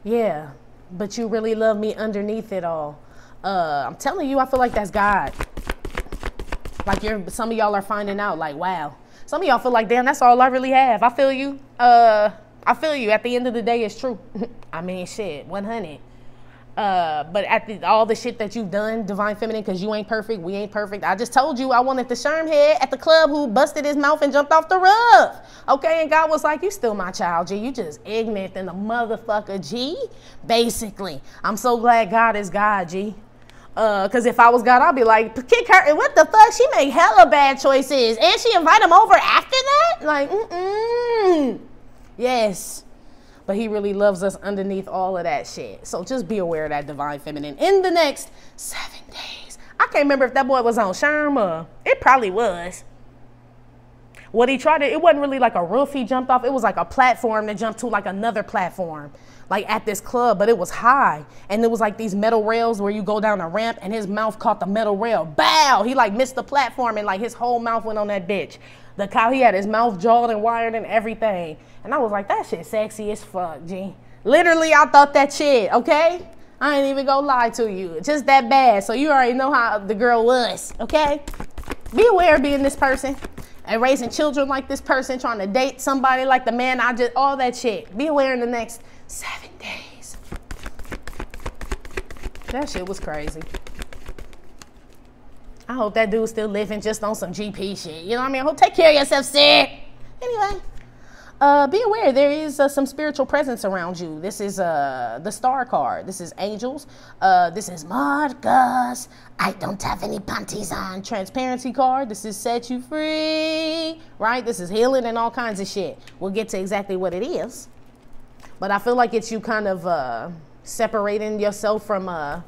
Yeah, but you really love me underneath it all. I'm telling you, I feel like that's God. Like some of y'all are finding out, like, wow. Some of y'all feel like, damn, that's all I really have. I feel you. I feel you. At the end of the day, it's true. I mean, shit, 100. But all the shit that you've done, Divine Feminine, because you ain't perfect, we ain't perfect. I just told you I wanted the sherm head at the club who busted his mouth and jumped off the roof. Okay, and God was like, you still my child, G. You just ignorant than the motherfucker, G. Basically. I'm so glad God is God, G. Because if I was God, I'd be like, kick her. What the fuck? She made hella bad choices. And she invite him over after that? Like, Yes. But he really loves us underneath all of that shit. So just be aware of that, Divine Feminine, in the next 7 days. I can't remember if that boy was on Sherma. It probably was. What he tried to, it wasn't really like a roof he jumped off. It was like a platform that jumped to like another platform, like at this club, but it was high. And there was like these metal rails where you go down a ramp and his mouth caught the metal rail. Bow! He like missed the platform and like his whole mouth went on that bitch. The cow, he had his mouth jawed and wired and everything. And I was like, that shit sexy as fuck, G. Literally, I thought that shit, okay? I ain't even gonna lie to you. Just that bad. So you already know how the girl was, okay? Be aware of being this person and raising children like this person, trying to date somebody like the man all that shit. Be aware in the next 7 days. That shit was crazy. I hope that dude's still living just on some GP shit. You know what I mean? I hope take care of yourself, sis. Anyway, be aware there is some spiritual presence around you. This is the star card. This is angels. This is Marcus. I don't have any panties on. Transparency card. This is set you free. Right? This is healing and all kinds of shit. We'll get to exactly what it is. But I feel like it's you kind of separating yourself from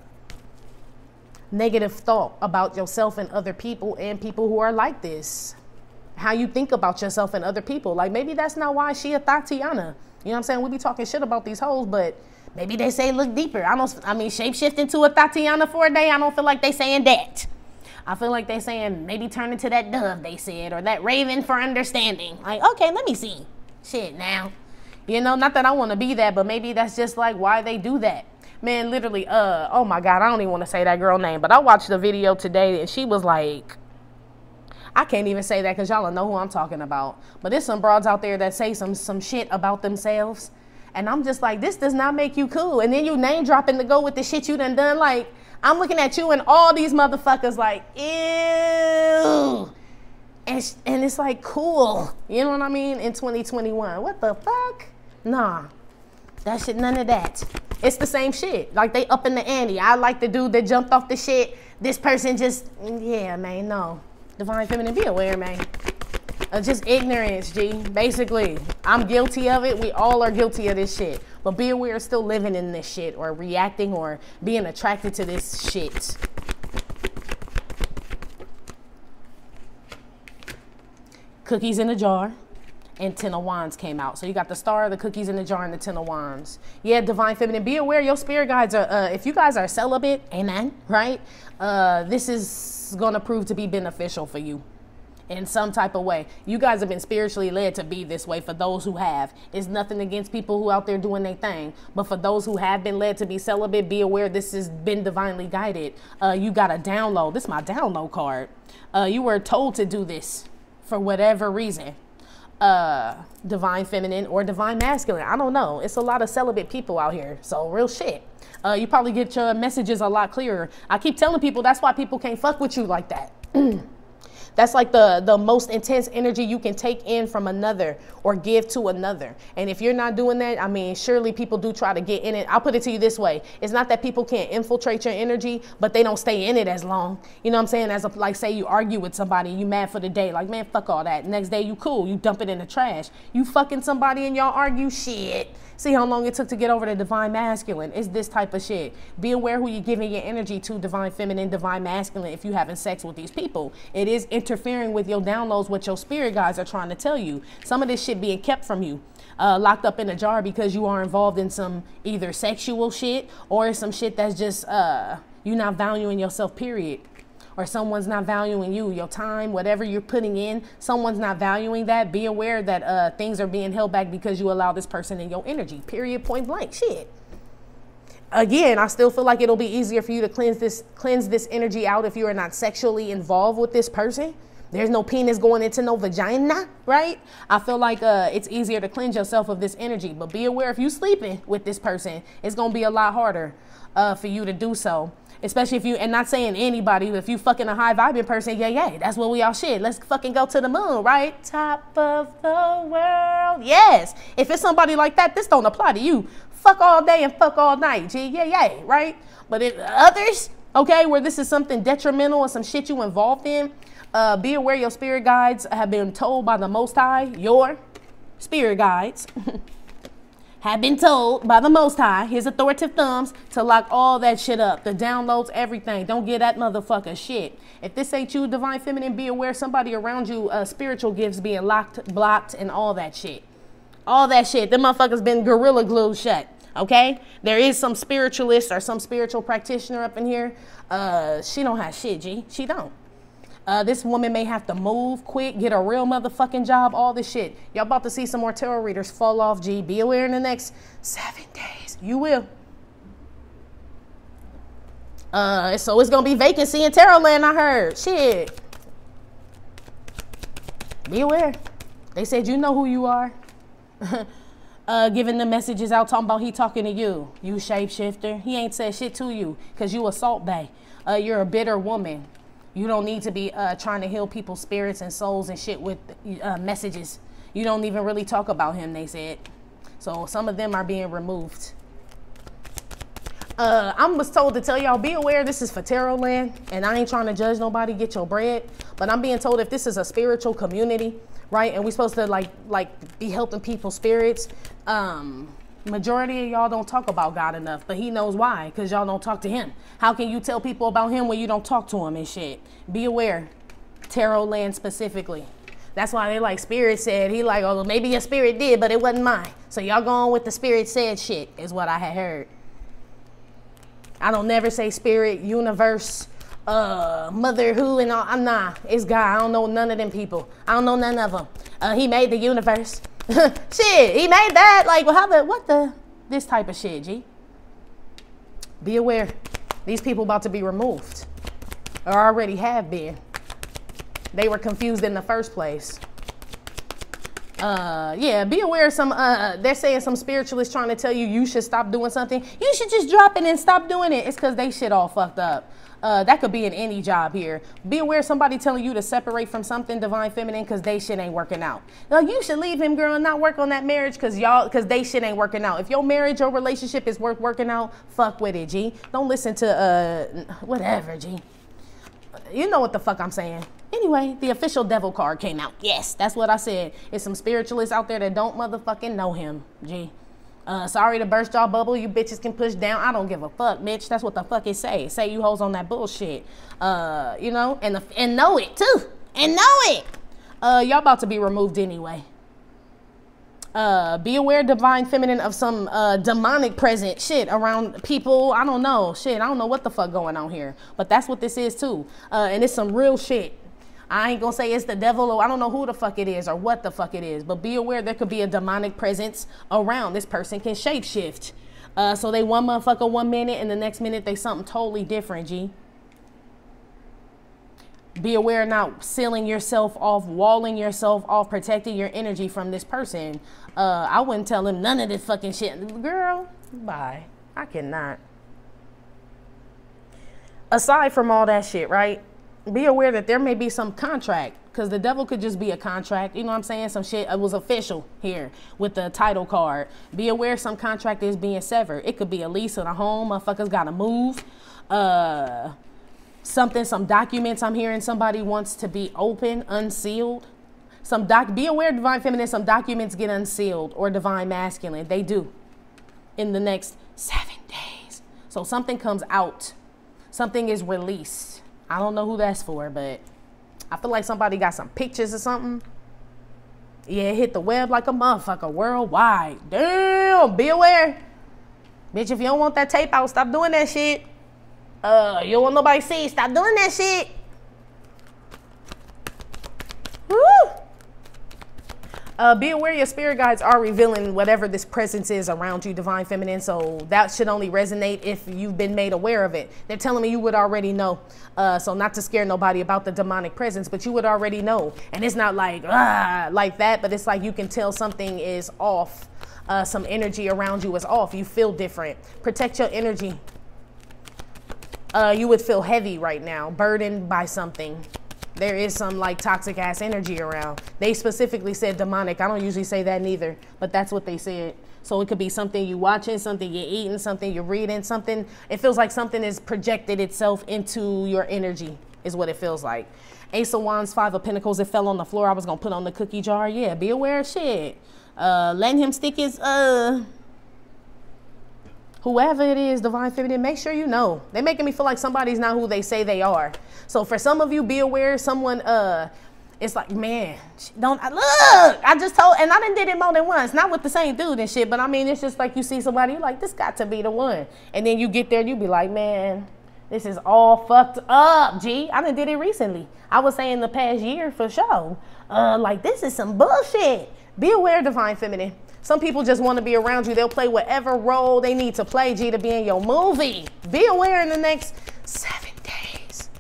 negative thought about yourself and other people and people who are like this. How you think about yourself and other people. Like maybe that's not why she a Tatiana. You know what I'm saying? We be talking shit about these hoes, but maybe they say look deeper. I mean, shapeshift into a Tatiana for a day. I don't feel like they saying that. I feel like they saying maybe turn into that dove they said, or that raven for understanding. Like, okay, let me see. Shit now. You know, not that I want to be that, but maybe that's just like why they do that. Man, literally, oh my God, I don't even want to say that girl name, but I watched the video today and she was like, I can't even say that because y'all don't know who I'm talking about. But there's some broads out there that say some shit about themselves. And I'm just like, this does not make you cool. And then you name dropping to go with the shit you done. Like, I'm looking at you and all these motherfuckers like, ew. And it's like, cool. You know what I mean? In 2021. What the fuck? Nah. That shit, none of that. It's the same shit. Like, they up in the ante. I like the dude that jumped off the shit. This person just, yeah, man, no. Divine Feminine, be aware, man. Just ignorance, G. Basically, I'm guilty of it. We all are guilty of this shit. But be aware of still living in this shit or reacting or being attracted to this shit. Cookies in a jar. And 10 of Wands came out. So you got the star, the cookies in the jar, and the 10 of Wands. Yeah, Divine Feminine, be aware your spirit guides are, if you guys are celibate, amen, right? This is going to prove to be beneficial for you in some type of way. You guys have been spiritually led to be this way for those who have. It's nothing against people who out there doing their thing. But for those who have been led to be celibate, be aware this has been divinely guided. You got a download. This is my download card. You were told to do this for whatever reason. divine feminine or divine masculine. I don't know. It's a lot of celibate people out here. So real shit. You probably get your messages a lot clearer. I keep telling people that's why people can't fuck with you like that. That's like the most intense energy you can take in from another or give to another. And if you're not doing that, I mean, surely people do try to get in it. I'll put it to you this way. It's not that people can't infiltrate your energy, but they don't stay in it as long. You know what I'm saying? As a, like, say you argue with somebody, you mad for the day. Like, man, fuck all that. Next day, you cool. You dump it in the trash. You fucking somebody and y'all argue, shit. See how long it took to get over to divine masculine. It's this type of shit. Be aware who you're giving your energy to, divine feminine, divine masculine, if you're having sex with these people. It is interfering with your downloads, what your spirit guides are trying to tell you. Some of this shit being kept from you, locked up in a jar because you are involved in some either sexual shit or some shit that's just you not valuing yourself, period. Or someone's not valuing you, your time, whatever you're putting in, someone's not valuing that. Be aware that things are being held back because you allow this person in your energy, period, point blank, shit. Again, I still feel like it'll be easier for you to cleanse this energy out if you are not sexually involved with this person. There's no penis going into no vagina, right? I feel like it's easier to cleanse yourself of this energy, but be aware if you're sleeping with this person, it's going to be a lot harder for you to do so. Especially if you, and not saying anybody, if you fucking a high vibing person, yeah, that's what we all shit. Let's fucking go to the moon, right? Top of the world. Yes. If it's somebody like that, this don't apply to you. Fuck all day and fuck all night, G. Yeah, right? But if others, okay, where this is something detrimental or some shit you involved in, be aware your spirit guides have been told by the Most High, your spirit guides, have been told by the Most High, his authoritative thumbs, to lock all that shit up. The downloads, everything. Don't get that motherfucker shit. If this ain't you, divine feminine, be aware somebody around you, spiritual gifts being locked, blocked, and all that shit. All that shit. Them motherfuckers been gorilla glue shut. Okay? There is some spiritualist or some spiritual practitioner up in here. She don't have shit, G. She don't. This woman may have to move quick, get a real motherfucking job, all this shit. Y'all about to see some more tarot readers fall off, G. Be aware in the next 7 days. You will. So it's going to be vacancy in tarot land, I heard. Shit. Be aware. They said you know who you are. Giving the messages out, talking about he talking to you. You shapeshifter. He ain't said shit to you because you a salt bae. You're a bitter woman. You don't need to be trying to heal people's spirits and souls and shit with messages. You don't even really talk about him, they said. So some of them are being removed. I was told to tell y'all, be aware this is for tarot land. And I ain't trying to judge nobody, get your bread. But I'm being told if this is a spiritual community, right? And we're supposed to like be helping people's spirits. Majority of y'all don't talk about God enough, but he knows why, because y'all don't talk to him. How can you tell people about him when you don't talk to him and shit? Be aware. Tarot land specifically. That's why they like spirit said. He like, oh, maybe your spirit did, but it wasn't mine. So y'all going with the spirit said shit is what I had heard. I don't never say spirit, universe, mother who and all. I'm nah, it's God. I don't know none of them people. I don't know none of them. He made the universe. Shit, he made that. Like, well, this type of shit, G. Be aware. These people about to be removed. Or already have been. They were confused in the first place. Yeah, be aware some, they're saying some spiritualists trying to tell you should stop doing something. You should just drop it and stop doing it. It's because they shit all fucked up. That could be in any job here. Be aware somebody telling you to separate from something, divine feminine, because they shit ain't working out. Like, you should leave him, girl, and not work on that marriage because they shit ain't working out. If your marriage or relationship is worth working out, fuck with it, G. Don't listen to, whatever, G. You know what the fuck I'm saying. Anyway, the official devil card came out. Yes, that's what I said. It's some spiritualists out there that don't motherfucking know him, G. Sorry to burst y'all bubble. You bitches can push down. I don't give a fuck, bitch. That's what the fuck it say. Say you hoes on that bullshit. You know, and know it too. And know it. Y'all about to be removed anyway. Be aware, divine feminine, of some demonic present shit around people. I don't know. Shit, I don't know what the fuck going on here. But that's what this is too. And it's some real shit. I ain't gonna say it's the devil, or I don't know who the fuck it is or what the fuck it is, but be aware there could be a demonic presence around. This person can shapeshift. So they one motherfucker 1 minute and the next minute they something totally different, G. Be aware not sealing yourself off, walling yourself off, protecting your energy from this person. I wouldn't tell him none of this fucking shit. Girl, bye. I cannot. Aside from all that shit, right? Be aware that there may be some contract, because the devil could just be a contract. You know what I'm saying? Some shit was official here with the title card. Be aware some contract is being severed. It could be a lease on a home. Motherfuckers got to move. Some documents I'm hearing somebody wants to be open, unsealed. Be aware, divine feminine, some documents get unsealed, or divine masculine. They do in the next 7 days. So something comes out. Something is released. I don't know who that's for, but I feel like somebody got some pictures or something. Yeah, it hit the web like a motherfucker worldwide. Damn, be aware. Bitch, if you don't want that tape out, stop doing that shit. You don't want nobody to see, stop doing that shit. Woo! Be aware your spirit guides are revealing whatever this presence is around you, divine feminine. So that should only resonate if you've been made aware of it. They're telling me you would already know. So not to scare nobody about the demonic presence, but you would already know. And it's not like that, but it's like you can tell something is off. Some energy around you is off. You feel different. Protect your energy. You would feel heavy right now, burdened by something. There is some like toxic ass energy around. They specifically said demonic. I don't usually say that neither, but that's what they said. So it could be something you watching, something you're eating, something you're reading, something. It feels like something is projected itself into your energy is what it feels like. Ace of Wands, 5 of Pentacles. It fell on the floor. I was going to put on the cookie jar. Yeah, be aware of shit. Letting him stick his, whoever it is, divine feminine, make sure you know. They're making me feel like somebody's not who they say they are. So for some of you, be aware someone, it's like, man, look, I just told, and I done did it more than once, not with the same dude and shit, but I mean, it's just like you see somebody, you're like, this got to be the one. And then you get there and you be like, man, this is all fucked up, G. I done did it recently. I would say in the past year for sure. Like, this is some bullshit. Be aware, divine feminine. Some people just want to be around you. They'll play whatever role they need to play, G, to be in your movie. Be aware in the next 7 days.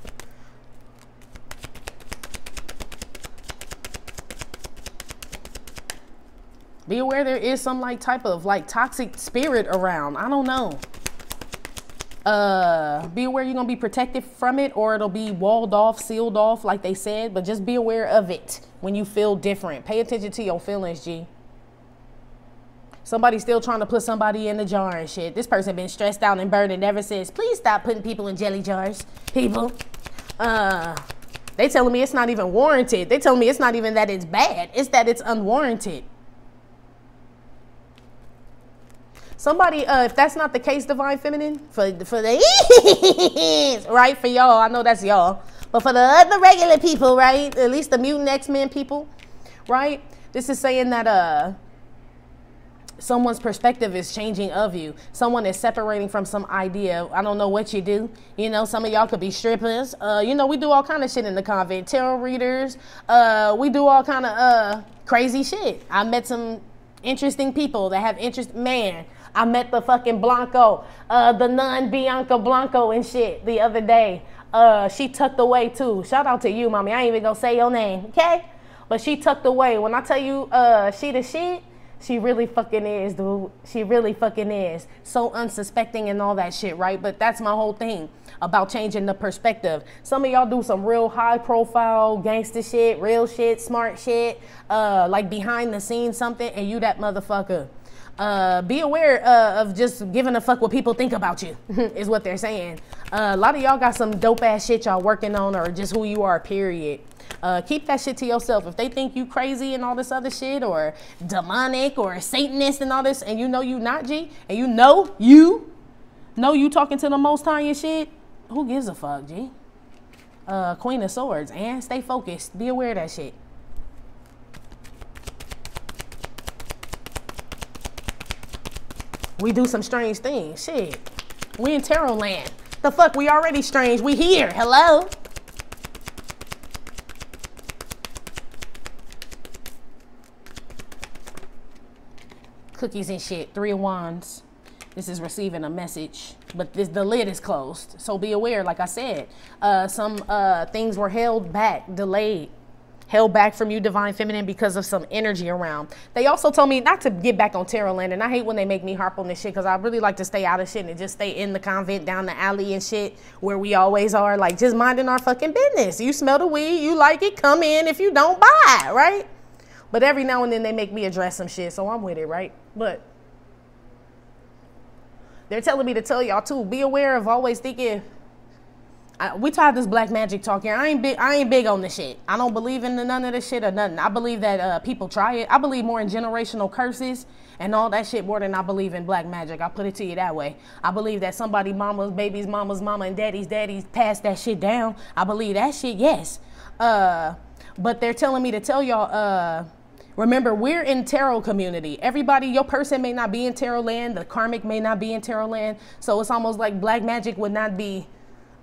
Be aware there is some like type of like toxic spirit around. I don't know. Be aware you're going to be protected from it, or it'll be walled off, sealed off like they said, but just be aware of it when you feel different. Pay attention to your feelings, G. Somebody's still trying to put somebody in the jar and shit. This person been stressed out and burned and never says, please stop putting people in jelly jars. People. They telling me it's not even warranted. They telling me it's not even that it's bad. It's that it's unwarranted. Somebody, if that's not the case, divine feminine, for the right, for y'all, I know that's y'all. But for the other regular people, right, at least the mutant X-Men people, right, this is saying that someone's perspective is changing of you. Someone is separating from some idea. I don't know what you do. You know, some of y'all could be strippers. You know, we do all kind of shit in the convent. Tarot readers. We do all kind of crazy shit. I met some interesting people that have interest. Man, I met the fucking Blanco, the nun Bianca Blanco and shit the other day. She tucked away too. Shout out to you, mommy. I ain't even gonna say your name, okay? But she tucked away. When I tell you she the shit, she really fucking is, dude. She really fucking is. So unsuspecting and all that shit, right? But that's my whole thing about changing the perspective. Some of y'all do some real high profile gangster shit, real shit, smart shit, like behind the scenes something, and you that motherfucker. Be aware of just giving a fuck what people think about you, is what they're saying. A lot of y'all got some dope ass shit y'all working on, or just who you are, period. Keep that shit to yourself. If they think you crazy and all this other shit, or demonic, or Satanist and all this, and you know you not, G, and you know you talking to the Most High and shit, who gives a fuck, G? Queen of Swords, and stay focused. Be aware of that shit. We do some strange things. Shit. We in tarot land. The fuck, we already strange. We here. Hello? Cookies and shit. 3 of Wands. This is receiving a message, but the lid is closed. So be aware, like I said, some things were held back, delayed, held back from you, Divine Feminine, because of some energy around. They also told me not to get back on Tarot Land, and I hate when they make me harp on this shit, because I really like to stay out of shit and just stay in the convent, down the alley and shit, where we always are, like just minding our fucking business. You smell the weed, you like it, come in. If you don't, buy, right? But every now and then they make me address some shit, so I'm with it, right? But they're telling me to tell y'all too, be aware of always thinking. We tried this black magic talk here. I ain't big on this shit. I don't believe in none of this shit or nothing. I believe that people try it. I believe more in generational curses and all that shit more than I believe in black magic. I'll put it to you that way. I believe that somebody mama's baby's mama's mama and daddy's passed that shit down. I believe that shit, yes. But they're telling me to tell y'all, remember, we're in tarot community. Everybody, your person may not be in tarot land. The karmic may not be in tarot land. So it's almost like black magic would not be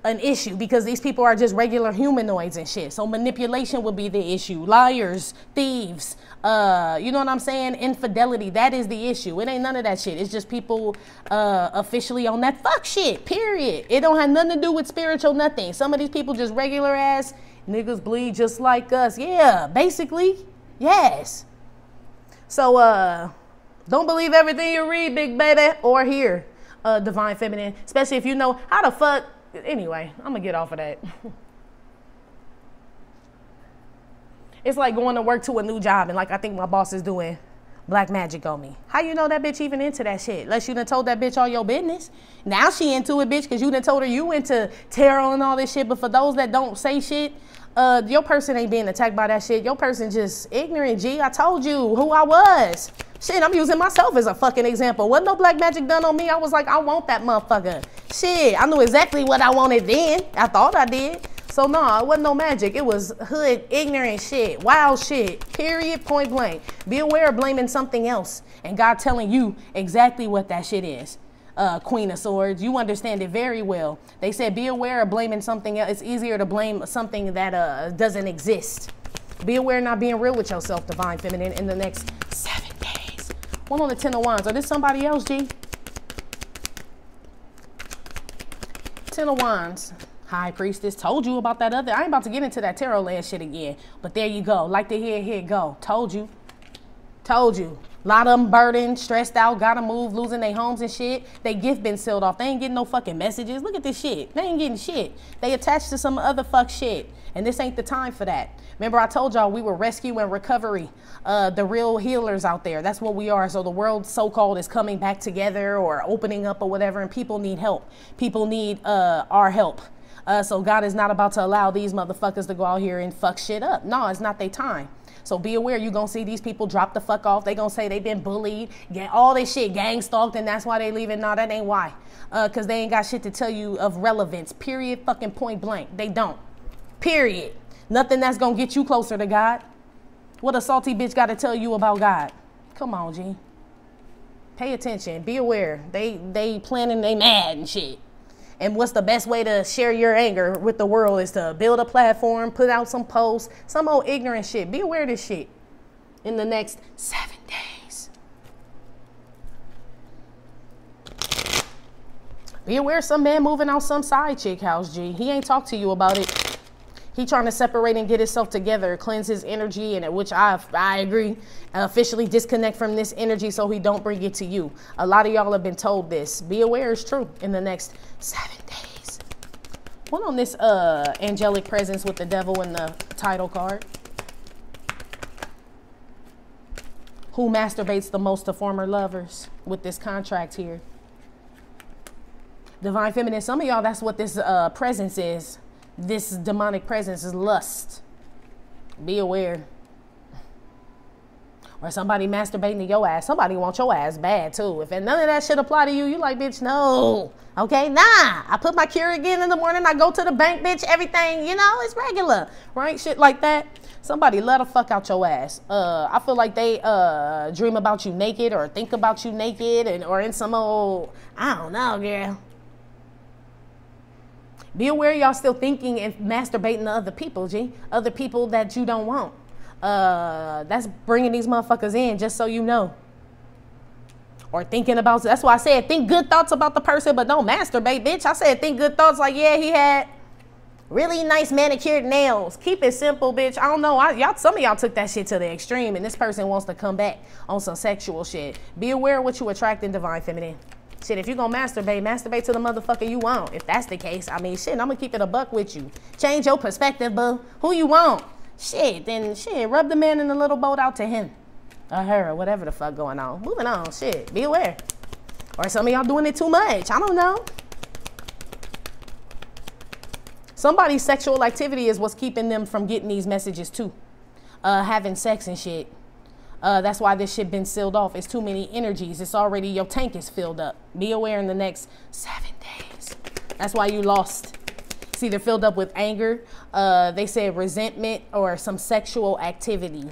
an issue because these people are just regular humanoids and shit. So manipulation would be the issue. Liars, thieves, you know what I'm saying? Infidelity, that is the issue. It ain't none of that shit. It's just people officially on that fuck shit, period. It don't have nothing to do with spiritual nothing. Some of these people just regular ass niggas bleed just like us. Yeah, basically, yes. So don't believe everything you read, big baby, or hear, Divine Feminine, especially if you know how the fuck. Anyway, I'm gonna get off of that. It's like going to work to a new job and like I think my boss is doing black magic on me. How you know that bitch even into that shit? Unless you done told that bitch all your business. Now she into it, bitch, because you done told her you into tarot and all this shit. But for those that don't say shit, your person ain't being attacked by that shit. Your person just ignorant, G. I told you who I was. Shit, I'm using myself as a fucking example. Wasn't no black magic done on me. I was like, I want that motherfucker. Shit, I knew exactly what I wanted then. I thought I did. So no, it wasn't no magic. It was hood, ignorant shit, wild shit, period, point blank. Be aware of blaming something else and God telling you exactly what that shit is. Queen of Swords, you understand it very well. They said be aware of blaming something else. It's easier to blame something that doesn't exist. Be aware of not being real with yourself, Divine Feminine, in the next 7 days. One on the 10 of Wands. Or this somebody else, G? 10 of Wands. High Priestess. Told you about that other. I ain't about to get into that tarot land shit again. But there you go. Like to hear, here go. Told you. Told you. A lot of them burdened, stressed out, gotta move, losing their homes and shit. They gift been sealed off. They ain't getting no fucking messages. Look at this shit. They ain't getting shit. They attached to some other fuck shit. And this ain't the time for that. Remember I told y'all we were rescue and recovery. The real healers out there. That's what we are. So the world so-called is coming back together or opening up or whatever. And people need help. People need our help. So God is not about to allow these motherfuckers to go out here and fuck shit up. No, it's not their time. So be aware, you're going to see these people drop the fuck off. They going to say they been bullied, get all this shit gang stalked, and that's why they leaving. No, that ain't why. Because they ain't got shit to tell you of relevance. Period, fucking point blank. They don't. Period. Nothing that's going to get you closer to God. What a salty bitch got to tell you about God. Come on, G. Pay attention. Be aware. They planning, they mad and shit. And what's the best way to share your anger with the world is to build a platform, put out some posts, some old ignorant shit. Be aware of this shit in the next 7 days. Be aware of some man moving out some side chick house, G. He ain't talked to you about it. He trying to separate and get himself together, cleanse his energy, and which I agree, officially disconnect from this energy so he don't bring it to you. A lot of y'all have been told this. Be aware it's true in the next 7 days. One on this angelic presence with the devil in the title card. Who masturbates the most to former lovers with this contract here? Divine Feminine, some of y'all, that's what this presence is. This demonic presence is lust. Be aware. Or somebody masturbating to your ass. Somebody wants your ass bad too. If none of that shit apply to you, you like, bitch, no. Okay, nah. I put my Keurig in the morning. I go to the bank, bitch. Everything, you know, it's regular. Right? Shit like that. Somebody let the fuck out your ass. I feel like they dream about you naked or think about you naked or in some old, I don't know, girl. Be aware y'all still thinking and masturbating to other people, G. Other people that you don't want. That's bringing these motherfuckers in, just so you know. or thinking about, that's why I said think good thoughts about the person, but don't masturbate, bitch. I said think good thoughts like, yeah, he had really nice manicured nails. Keep it simple, bitch. I don't know. Some of y'all took that shit to the extreme, and this person wants to come back on some sexual shit. Be aware of what you attract in Divine Feminine. Shit, if you're gonna masturbate to the motherfucker you want. If that's the case, I mean, shit, I'm gonna keep it a buck with you. Change your perspective, boo. Who you want? Shit, then shit, rub the man in the little boat out to him. Or her, or whatever the fuck going on. Moving on, shit, be aware. Or some of y'all doing it too much. I don't know. Somebody's sexual activity is what's keeping them from getting these messages too. Having sex and shit. That's why this shit been sealed off. It's too many energies. It's already, your tank is filled up. Be aware in the next 7 days. That's why you lost. It's either filled up with anger, they said resentment, or some sexual activity.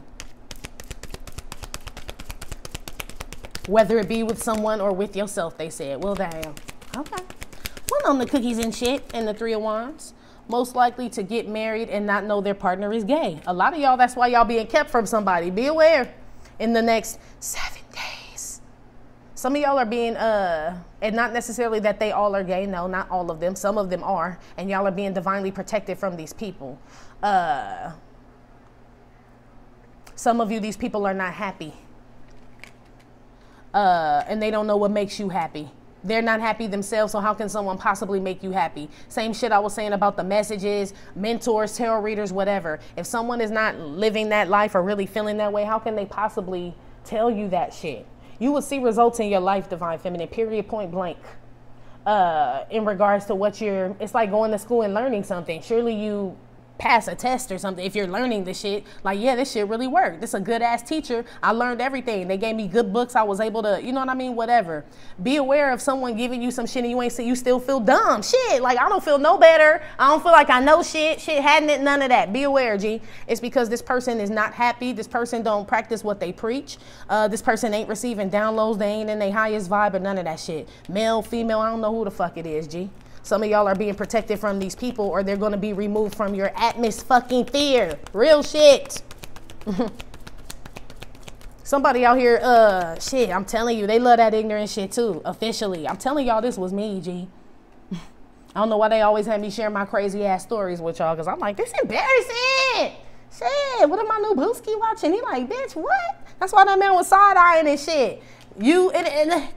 Whether it be with someone or with yourself, they said. Well, damn. Okay. One on the cookies and shit and the 3 of Wands. Most likely to get married and not know their partner is gay. A lot of y'all, that's why y'all being kept from somebody. Be aware in the next 7 days. Some of y'all are being, and not necessarily that they all are gay. No, not all of them. Some of them are. And y'all are being divinely protected from these people. Some of you, these people are not happy. And they don't know what makes you happy. They're not happy themselves, so how can someone possibly make you happy? Same shit I was saying about the messages, mentors, tarot readers, whatever. If someone is not living that life or really feeling that way, how can they possibly tell you that shit? You will see results in your life, Divine Feminine, period, point blank. In regards to what it's like going to school and learning something. Surely you pass a test or something if you're learning the shit, like, yeah, this shit really worked. This is a good ass teacher. I learned everything. They gave me good books. I was able to, you know what I mean, whatever. Be aware of someone giving you some shit and you ain't see, you still feel dumb. Shit, like, I don't feel no better. I don't feel like I know shit. Shit hadn't it, none of that. Be aware, G. It's because this person is not happy. This person don't practice what they preach. This person ain't receiving downloads. They ain't in their highest vibe or none of that shit. Male, female, I don't know who the fuck it is, G. Some of y'all are being protected from these people, or they're going to be removed from your atmosphere. Real shit. Somebody out here, shit, I'm telling you, they love that ignorant shit too, officially. I'm telling y'all this was me, G. I don't know why they always have me share my crazy ass stories with y'all, because I'm like, this embarrassing. Shit, what am my new Booski watching? He like, bitch, what? That's why that man was side-eyeing and shit.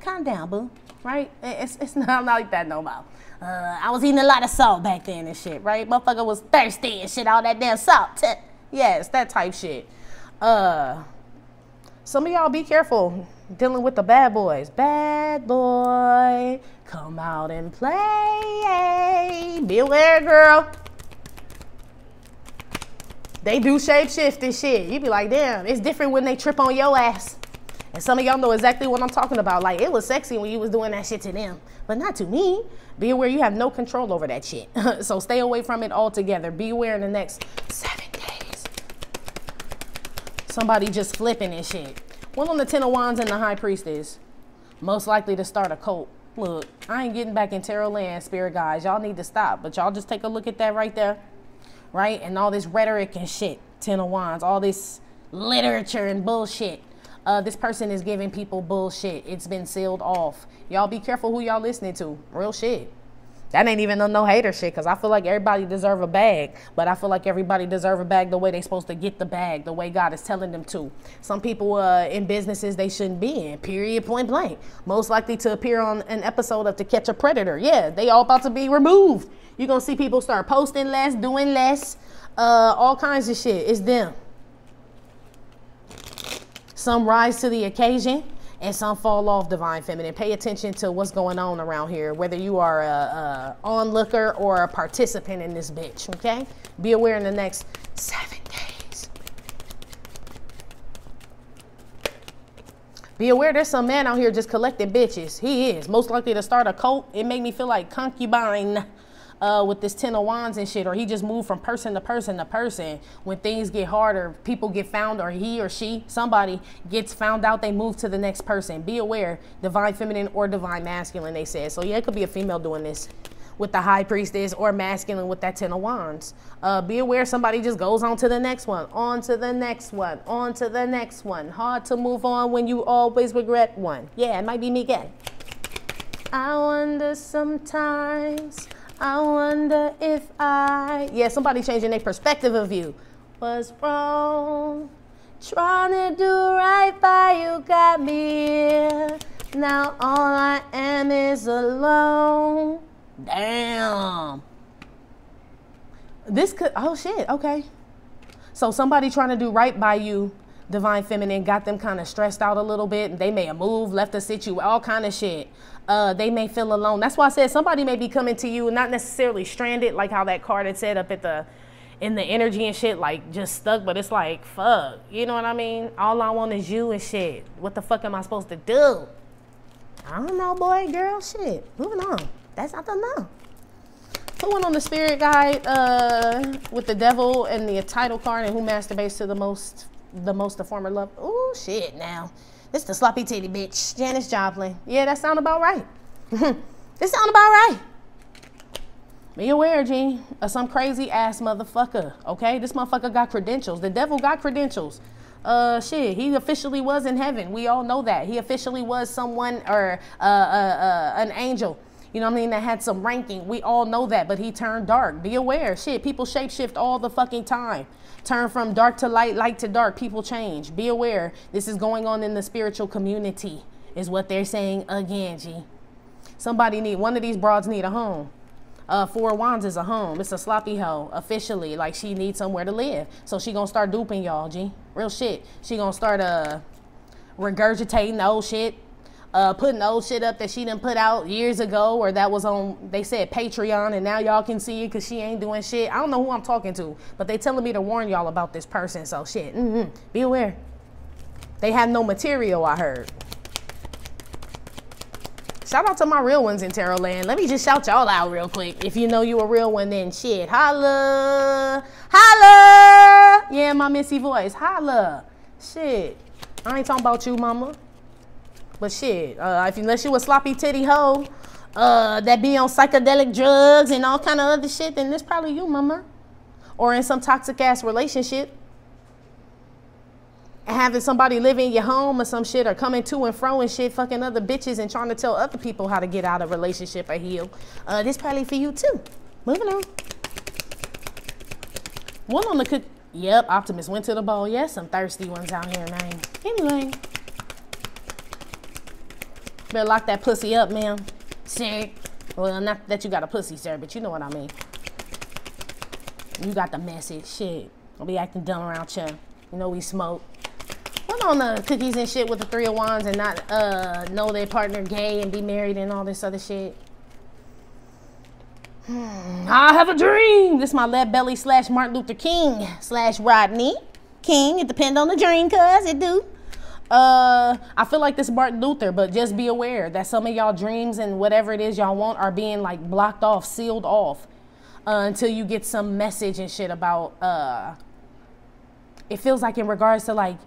Calm down, boo, right? It's not like that no more. I was eating a lot of salt back then and shit, right? Motherfucker was thirsty and shit, all that damn salt. Yes, that type shit. Some of y'all be careful dealing with the bad boys. Bad boy, come out and play. Be aware, girl. They do shapeshift and shit. You be like, damn, it's different when they trip on your ass. And some of y'all know exactly what I'm talking about. Like, it was sexy when you was doing that shit to them, but not to me. Be aware you have no control over that shit. So stay away from it altogether. Be aware in the next 7 days. Somebody just flipping and shit. One on the 10 of Wands and the High Priestess. Most likely to start a cult. Look, I ain't getting back in tarot land, spirit guys. Y'all need to stop. But y'all just take a look at that right there. Right? And all this rhetoric and shit. 10 of Wands. All this literature and bullshit. This person is giving people bullshit. It's been sealed off. Y'all be careful who y'all listening to. Real shit. That ain't even no hater shit, because I feel like everybody deserve a bag. But I feel like everybody deserve a bag the way they supposed to get the bag, the way God is telling them to. Some people in businesses they shouldn't be in, period, point blank. Most likely to appear on an episode of To Catch a Predator. Yeah, they all about to be removed. You're going to see people start posting less, doing less, all kinds of shit. It's them. Some rise to the occasion and some fall off, Divine Feminine. Pay attention to what's going on around here, whether you are a onlooker or a participant in this bitch, okay? Be aware in the next 7 days. Be aware there's some man out here just collecting bitches. He is most likely to start a cult. It made me feel like concubine with this 10 of Wands and shit, or he just moved from person to person to person. When things get harder, people get found, or he or she, somebody gets found out, they move to the next person. Be aware, Divine Feminine or Divine Masculine, they said. So yeah, it could be a female doing this. with the high priestess, or masculine with that 10 of wands. Be aware somebody just goes on to the next one, on to the next one, on to the next one. Hard to move on when you always regret one. Yeah, it might be me again. I wonder sometimes, I wonder if yeah, somebody changing their perspective of you. Was wrong, trying to do right by you got me here. Now all I am is alone. Damn. This could, oh shit, okay. So somebody trying to do right by you, divine feminine, got them kind of stressed out a little bit. They may have moved, left a situation, all kind of shit. They may feel alone. That's why I said somebody may be coming to you, not necessarily stranded, like how that card had said up at in the energy and shit, like just stuck, but it's like, fuck, you know what I mean? All I want is you and shit. What the fuck am I supposed to do? I don't know, boy, girl, shit. Moving on. That's not the no. Put one on the spirit guide with the devil and the title card and who masturbates to the most the former love. Ooh, shit now. This the sloppy titty bitch, Janis Joplin. Yeah, that sound about right. This sound about right. Be aware, G, of some crazy ass motherfucker, okay? This motherfucker got credentials. The devil got credentials. Shit, he officially was in heaven. We all know that. He officially was someone or an angel. You know what I mean? That had some ranking. We all know that, but he turned dark. Be aware. Shit, people shapeshift all the fucking time. Turn from dark to light, light to dark. People change. Be aware. This is going on in the spiritual community, is what they're saying again, G. One of these broads need a home. 4 of Wands is a home. It's a sloppy hoe, officially. Like, she needs somewhere to live. So she gonna start duping y'all, G. Real shit. She gonna start regurgitating the old shit. Putting the old shit up that she done put out years ago, or that was on, they said Patreon, and now y'all can see it because she ain't doing shit. I don't know who I'm talking to, but they telling me to warn y'all about this person, so shit. Be aware. They have no material, I heard. Shout out to my real ones in Tarot Land. Let me just shout y'all out real quick. If you know you a real one, then shit, holla. Holla. Yeah, my missy voice, holla. Shit, I ain't talking about you, mama. But shit, unless you a sloppy titty hoe that be on psychedelic drugs and all kind of other shit, then this probably you, mama. Or in some toxic ass relationship. And having somebody live in your home or some shit, or coming to and fro and shit, fucking other bitches and trying to tell other people how to get out of a relationship or heal. This probably for you too. Moving on. One on the cook. Yep, Optimus went to the ball. Yes, some thirsty ones out here, man. Anyway. Better lock that pussy up, ma'am. Sir. Well, not that you got a pussy, sir, but you know what I mean. You got the message. Shit. Don't be acting dumb around you. You know we smoke. What on the cookies and shit with the 3 of Wands and not know their partner gay and be married and all this other shit? I have a dream. This is my lead belly / Martin Luther King / Rodney King. It depends on the dream, cuz it do. I feel like this is Martin Luther, but just be aware that some of y'all dreams and whatever it is y'all want are being like blocked off, sealed off, until you get some message and shit about, it feels like in regards to like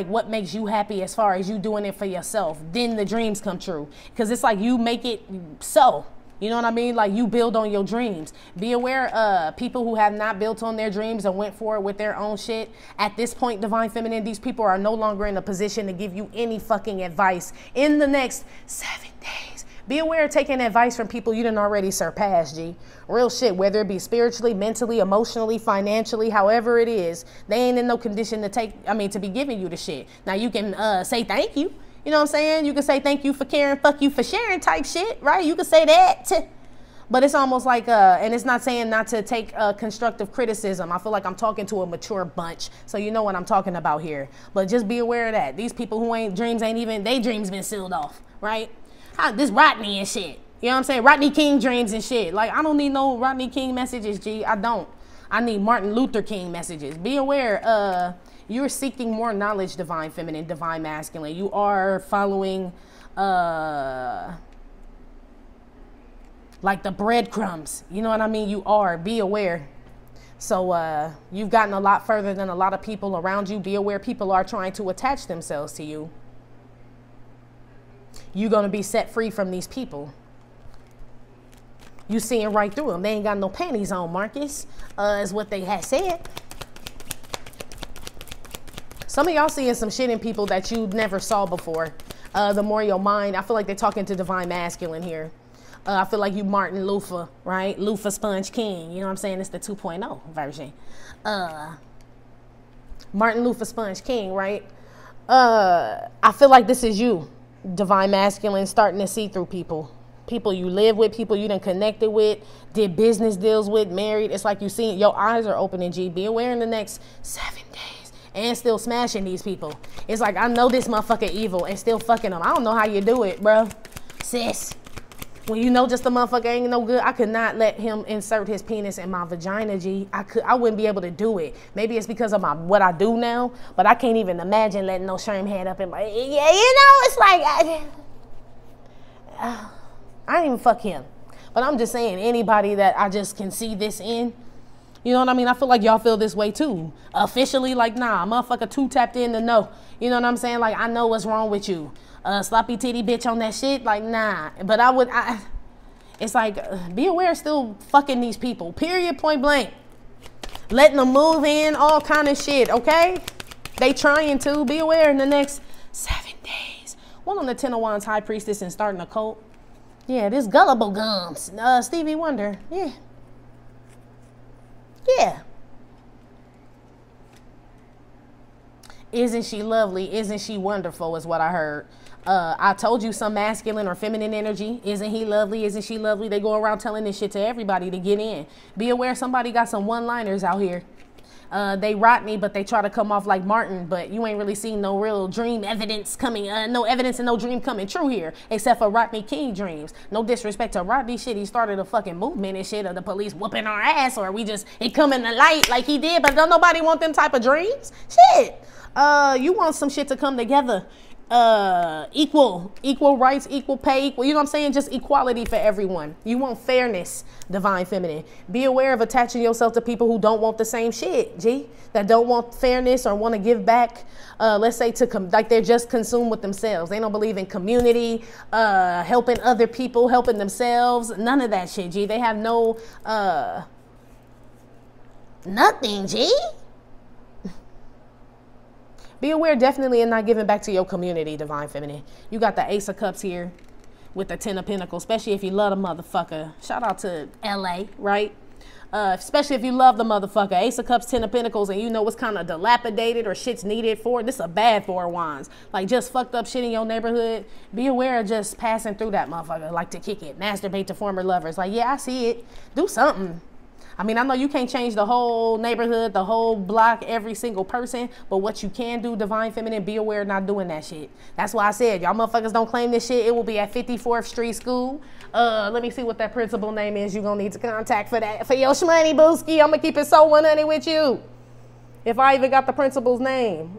what makes you happy as far as you doing it for yourself, then the dreams come true. Cause it's like you make it so. You know what I mean? Like you build on your dreams. Be aware, people who have not built on their dreams and went for it with their own shit. At this point, Divine Feminine, these people are no longer in a position to give you any fucking advice in the next 7 days. Be aware of taking advice from people you done already surpassed, G. Real shit, whether it be spiritually, mentally, emotionally, financially, however it is, they ain't in no condition to be giving you the shit. Now you can say thank you. You know what I'm saying? You can say thank you for caring, fuck you for sharing type shit, right? You can say that. But it's almost like, and it's not saying not to take constructive criticism. I feel like I'm talking to a mature bunch. So you know what I'm talking about here. But just be aware of that. These people who they dreams been sealed off, right? This Rodney and shit. You know what I'm saying? Rodney King dreams and shit. Like, I don't need no Rodney King messages, G. I don't. I need Martin Luther King messages. Be aware, you're seeking more knowledge, Divine Feminine, Divine Masculine. You are following, like the breadcrumbs. You know what I mean? You are. Be aware. So you've gotten a lot further than a lot of people around you. Be aware people are trying to attach themselves to you. You're going to be set free from these people. You seeing right through them. They ain't got no panties on, Marcus, is what they had said. Some of y'all seeing some shit in people that you never saw before. The more your mind, I feel like they're talking to Divine Masculine here. I feel like you Martin Loofah, right? Loofah Sponge King. You know what I'm saying? It's the 2.0 version. Martin Loofah Sponge King, right? I feel like this is you, Divine Masculine, starting to see through people. People you live with, people you done connected with, did business deals with, married. It's like you see, your eyes are opening, G. Be aware in the next 7 days. And still smashing these people. It's like, I know this motherfucker evil and still fucking them. I don't know how you do it, bro. Sis. When you know just the motherfucker ain't no good, I could not let him insert his penis in my vagina, G. I wouldn't be able to do it. Maybe it's because of what I do now, but I can't even imagine letting no sherm head up in my, yeah, you know, it's like, I didn't even fuck him. But I'm just saying, anybody that I just can see this in, you know what I mean? I feel like y'all feel this way too. Officially, like, nah, motherfucker too tapped in to know. You know what I'm saying? Like, I know what's wrong with you. Sloppy titty bitch on that shit, like, nah. But it's like, be aware still fucking these people. Period, point blank. Letting them move in, all kind of shit, okay? They trying to. Be aware in the next 7 days. One on the 10 of Wands High Priestess and starting a cult. Yeah, this gullible gums. Stevie Wonder, yeah. Yeah. Isn't she lovely? Isn't she wonderful is what I heard. I told you some masculine or feminine energy. Isn't he lovely? Isn't she lovely? They go around telling this shit to everybody to get in. Be aware somebody got some one-liners out here. They rot me, but they try to come off like Martin, but you ain't really seen no real dream evidence coming, no evidence and no dream coming true here, except for Rodney King dreams. No disrespect to Rodney, shit, he started a fucking movement and shit of the police whooping our ass, or we just, it come in the light like he did, but don't nobody want them type of dreams? Shit. You want some shit to come together. Equal rights, equal pay, equal, you know what I'm saying? Just equality for everyone. You want fairness, Divine Feminine. Be aware of attaching yourself to people who don't want the same shit, G. That don't want fairness or want to give back, let's say like they're just consumed with themselves. They don't believe in community, helping other people, helping themselves. None of that shit, G. They have no, nothing, G. Be aware definitely in not giving back to your community, Divine Feminine. You got the Ace of Cups here with the 10 of Pentacles, especially if you love the motherfucker. Shout out to LA, right? Especially if you love the motherfucker. Ace of Cups, 10 of Pentacles, and you know what's kind of dilapidated or shit's needed for. This is a bad 4 of Wands. Like just fucked up shit in your neighborhood. Be aware of just passing through that motherfucker. Like to kick it. Masturbate to former lovers. Like, yeah, I see it. Do something. I mean, I know you can't change the whole neighborhood, the whole block, every single person, but what you can do, Divine Feminine, be aware of not doing that shit. That's why I said, y'all motherfuckers don't claim this shit. It will be at 54th Street School. Let me see what that principal name is you're going to need to contact for that. For your shmoney, booski, I'm going to keep it so 100 with you. If I even got the principal's name.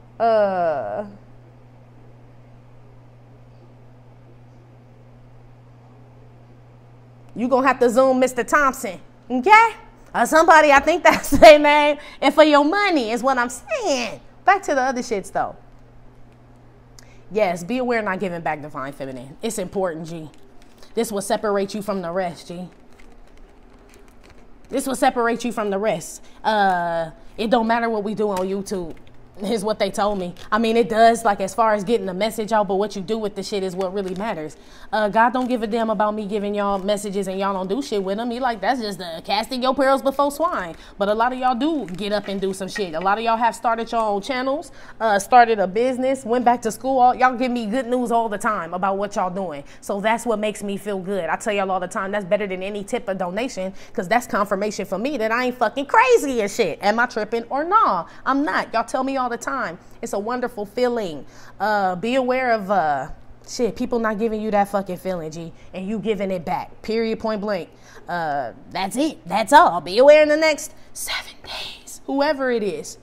You going to have to Zoom Mr. Thompson, okay? Somebody, I think that's their name. And for your money is what I'm saying. Back to the other shits, though. Yes, be aware of not giving back, Divine Feminine. It's important, G. This will separate you from the rest, G. This will separate you from the rest. It don't matter what we do on YouTube. Is what they told me. I mean, it does, like, as far as getting the message out, but what you do with the shit is what really matters. God don't give a damn about me giving y'all messages and y'all don't do shit with them. He like, that's just casting your pearls before swine. But a lot of y'all do get up and do some shit. A lot of y'all have started your own channels, started a business, went back to school. Y'all give me good news all the time about what y'all doing. So that's what makes me feel good. I tell y'all all the time, that's better than any tip or donation, because that's confirmation for me that I ain't fucking crazy and shit. Am I tripping or nah? I'm not. Y'all tell me all the time. It's a wonderful feeling. Be aware of shit, people not giving you that fucking feeling, G, and you giving it back. Period, point blank. That's it. That's all. Be aware in the next 7 days. Whoever it is.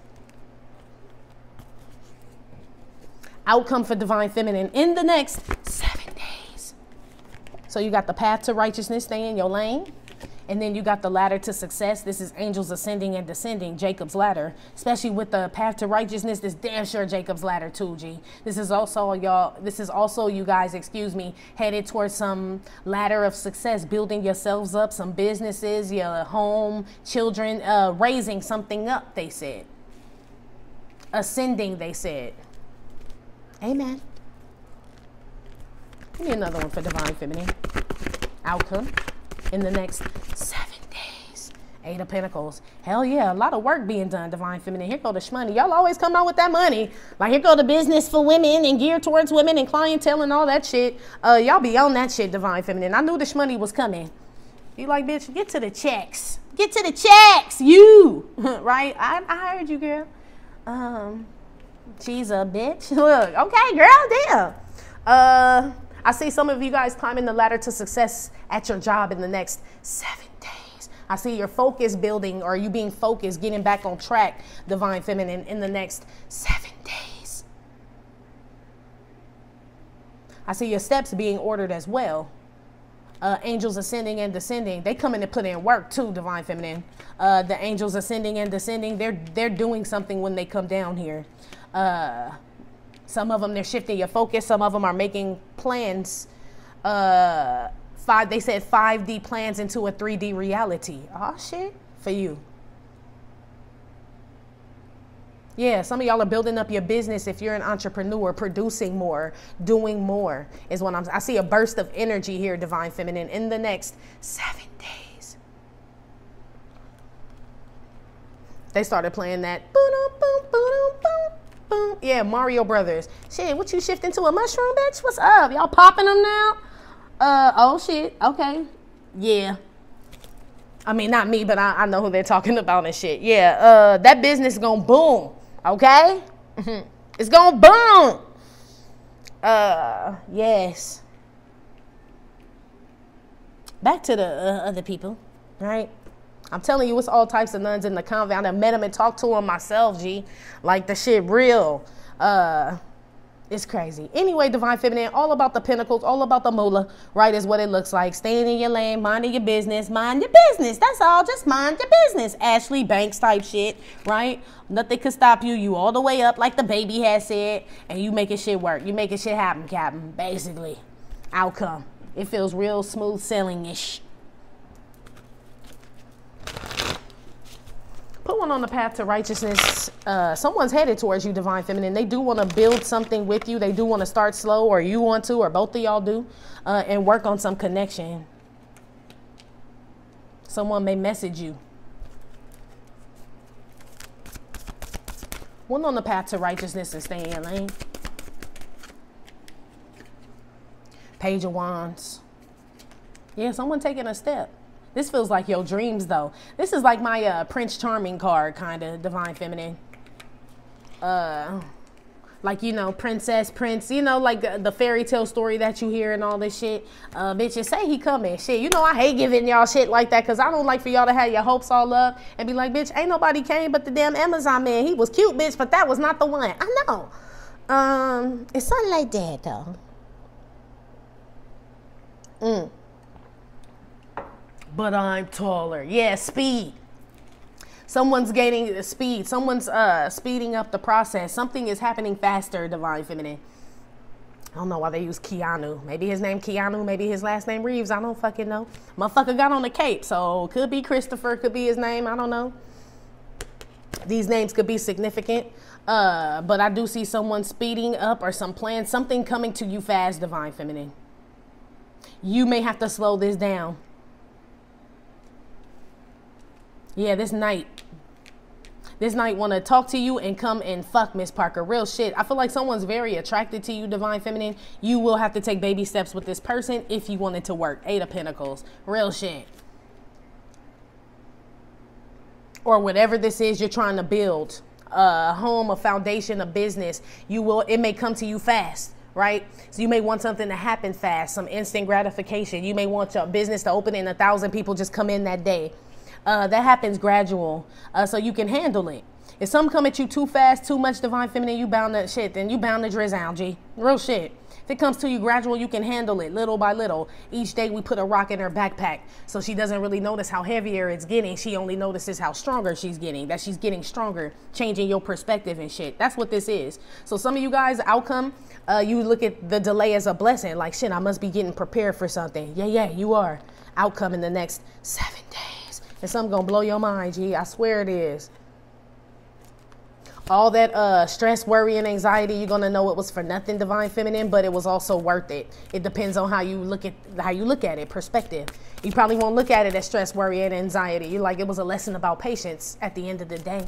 Outcome for Divine Feminine in the next 7 days. So you got the path to righteousness, stay in your lane. And then you got the ladder to success. This is angels ascending and descending, Jacob's ladder. Especially with the path to righteousness, this damn sure Jacob's ladder too, G. This is also you guys, excuse me, headed towards some ladder of success, building yourselves up, some businesses, your home, children, raising something up, they said. Ascending, they said. Amen. Give me another one for Divine Feminine. Outcome in the next 7 days. 8 of Pentacles. Hell yeah, a lot of work being done, Divine Feminine. Here go the shmoney. Y'all always come out with that money. Like, here go the business for women and geared towards women and clientele and all that shit. Y'all be on that shit, Divine Feminine. I knew the shmoney was coming. You like, bitch, get to the checks. Get to the checks, you. Right? I heard you, girl. She's a bitch. Look, okay, girl, damn. I see some of you guys climbing the ladder to success at your job in the next 7 days. I see your focus building, or you being focused, getting back on track, Divine Feminine, in the next 7 days. I see your steps being ordered as well. Angels ascending and descending. They come in to put in work too, Divine Feminine. The angels ascending and descending, they're doing something when they come down here. Some of them, they're shifting your focus. Some of them are making plans. They said 5D plans into a 3D reality. Oh, shit. For you. Yeah, some of y'all are building up your business if you're an entrepreneur, producing more, doing more is what I see a burst of energy here, Divine Feminine, in the next 7 days. They started playing that. Yeah, Mario Brothers. Shit, what you shifting to a mushroom, bitch? What's up? Y'all popping them now? Oh shit. Okay. Yeah. I mean, not me, but I know who they're talking about and shit. Yeah. That business is gonna boom. Okay? It's gonna boom. Yes. Back to the other people, right? I'm telling you, it's all types of nuns in the convent. I met them and talked to them myself, G. Like, the shit real. It's crazy. Anyway, Divine Feminine, all about the pentacles, all about the moolah, right, is what it looks like. Staying in your lane, minding your business. Mind your business. That's all. Just mind your business. Ashley Banks type shit, right? Nothing could stop you. You all the way up, like the baby has said, and you making shit work. You making shit happen, Captain, basically. Outcome. It feels real smooth sailing-ish. Put one on the path to righteousness. Someone's headed towards you, Divine Feminine. They do want to build something with you. They do want to start slow, or you want to, or both of y'all do, and work on some connection. Someone may message you. One on the path to righteousness and stay in your lane. Page of Wands. Yeah, someone taking a step. This feels like your dreams, though. This is like my Prince Charming card, kind of, Divine Feminine. Like, you know, princess, prince, you know, like the fairy tale story that you hear and all this shit. Bitches say he coming. Shit, you know, I hate giving y'all shit like that because I don't like for y'all to have your hopes all up and be like, bitch, ain't nobody came but the damn Amazon man. He was cute, bitch, but that was not the one. I know. It's something like that, though. But I'm taller. Yeah, speed. Someone's gaining the speed. Someone's speeding up the process. Something is happening faster, Divine Feminine. I don't know why they use Keanu. Maybe his name Keanu. Maybe his last name Reeves. I don't fucking know. Motherfucker got on the cape. So could be Christopher. Could be his name. I don't know. These names could be significant. But I do see someone speeding up or some plan. Something coming to you fast, Divine Feminine. You may have to slow this down. Yeah, this night want to talk to you and come and fuck Miss Parker. Real shit. I feel like someone's very attracted to you, Divine Feminine. You will have to take baby steps with this person if you want it to work. 8 of Pentacles. Real shit. Or whatever this is you're trying to build. A home, a foundation, a business. It may come to you fast. Right? So you may want something to happen fast. Some instant gratification. You may want your business to open and 1,000 people just come in that day. That happens gradual, so you can handle it. If something come at you too fast, too much divine feminine, you bound to shit, then you bound to drizzle, G. Real shit. If it comes to you gradual, you can handle it little by little. Each day we put a rock in her backpack, so she doesn't really notice how heavier it's getting. She only notices how stronger she's getting, that she's getting stronger, changing your perspective and shit. That's what this is. So some of you guys, outcome, you look at the delay as a blessing. Like, shit, I must be getting prepared for something. Yeah, you are. Outcome in the next 7 days. And something gonna blow your mind, G. I swear it is. All that stress, worry, and anxiety, you're gonna know it was for nothing, divine feminine, but it was also worth it. It depends on how you look at it, perspective. You probably won't look at it as stress, worry, and anxiety. You're like, it was a lesson about patience at the end of the day.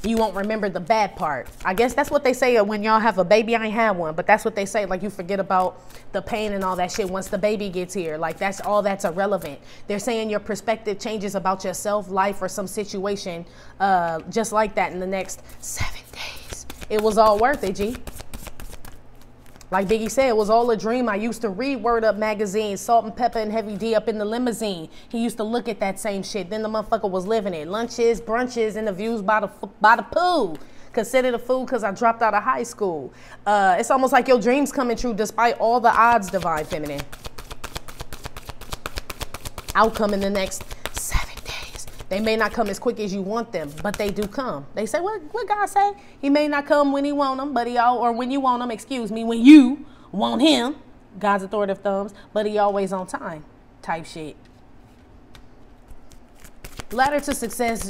You won't remember the bad part. I guess that's what they say when y'all have a baby. I ain't had one, but that's what they say. Like, you forget about the pain and all that shit once the baby gets here. Like, that's all that's irrelevant. They're saying your perspective changes about yourself, life, or some situation just like that in the next 7 days. It was all worth it, G. Like Biggie said, it was all a dream. I used to read Word Up magazine, Salt and Pepper and Heavy D up in the limousine. He used to look at that same shit. Then the motherfucker was living it. Lunches, brunches, interviews by the pool. Considered a fool because I dropped out of high school. It's almost like your dreams coming true despite all the odds, divine feminine. Outcome in the next 7 days. They may not come as quick as you want them, but they do come. They say, what God say? He may not come when he want them, but when you want them, when you want him, God's authoritative thumbs, but he always on time type shit. Ladder to success,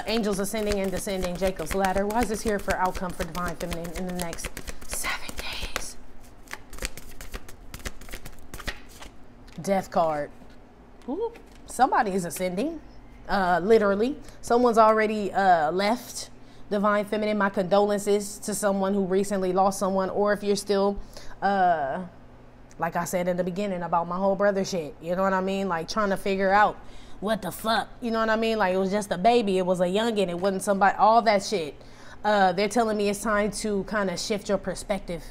angels ascending and descending, Jacob's ladder. Why is this here for outcome for divine feminine in the next 7 days? Death card. Ooh, somebody is ascending. Literally, someone's already left. Divine feminine, my condolences to someone who recently lost someone, or if you're still like I said in the beginning about my whole brother shit, you know what I mean, like trying to figure out what the fuck, you know what I mean, like it was just a baby, it was a youngin', it wasn't somebody, all that shit. They're telling me it's time to kind of shift your perspective.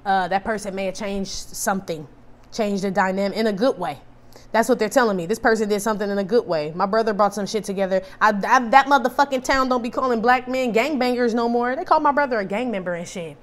That person may have changed something, changed the dynamic in a good way. That's what they're telling me. This person did something in a good way. My brother brought some shit together. That motherfucking town don't be calling black men gangbangers no more. They call my brother a gang member and shit.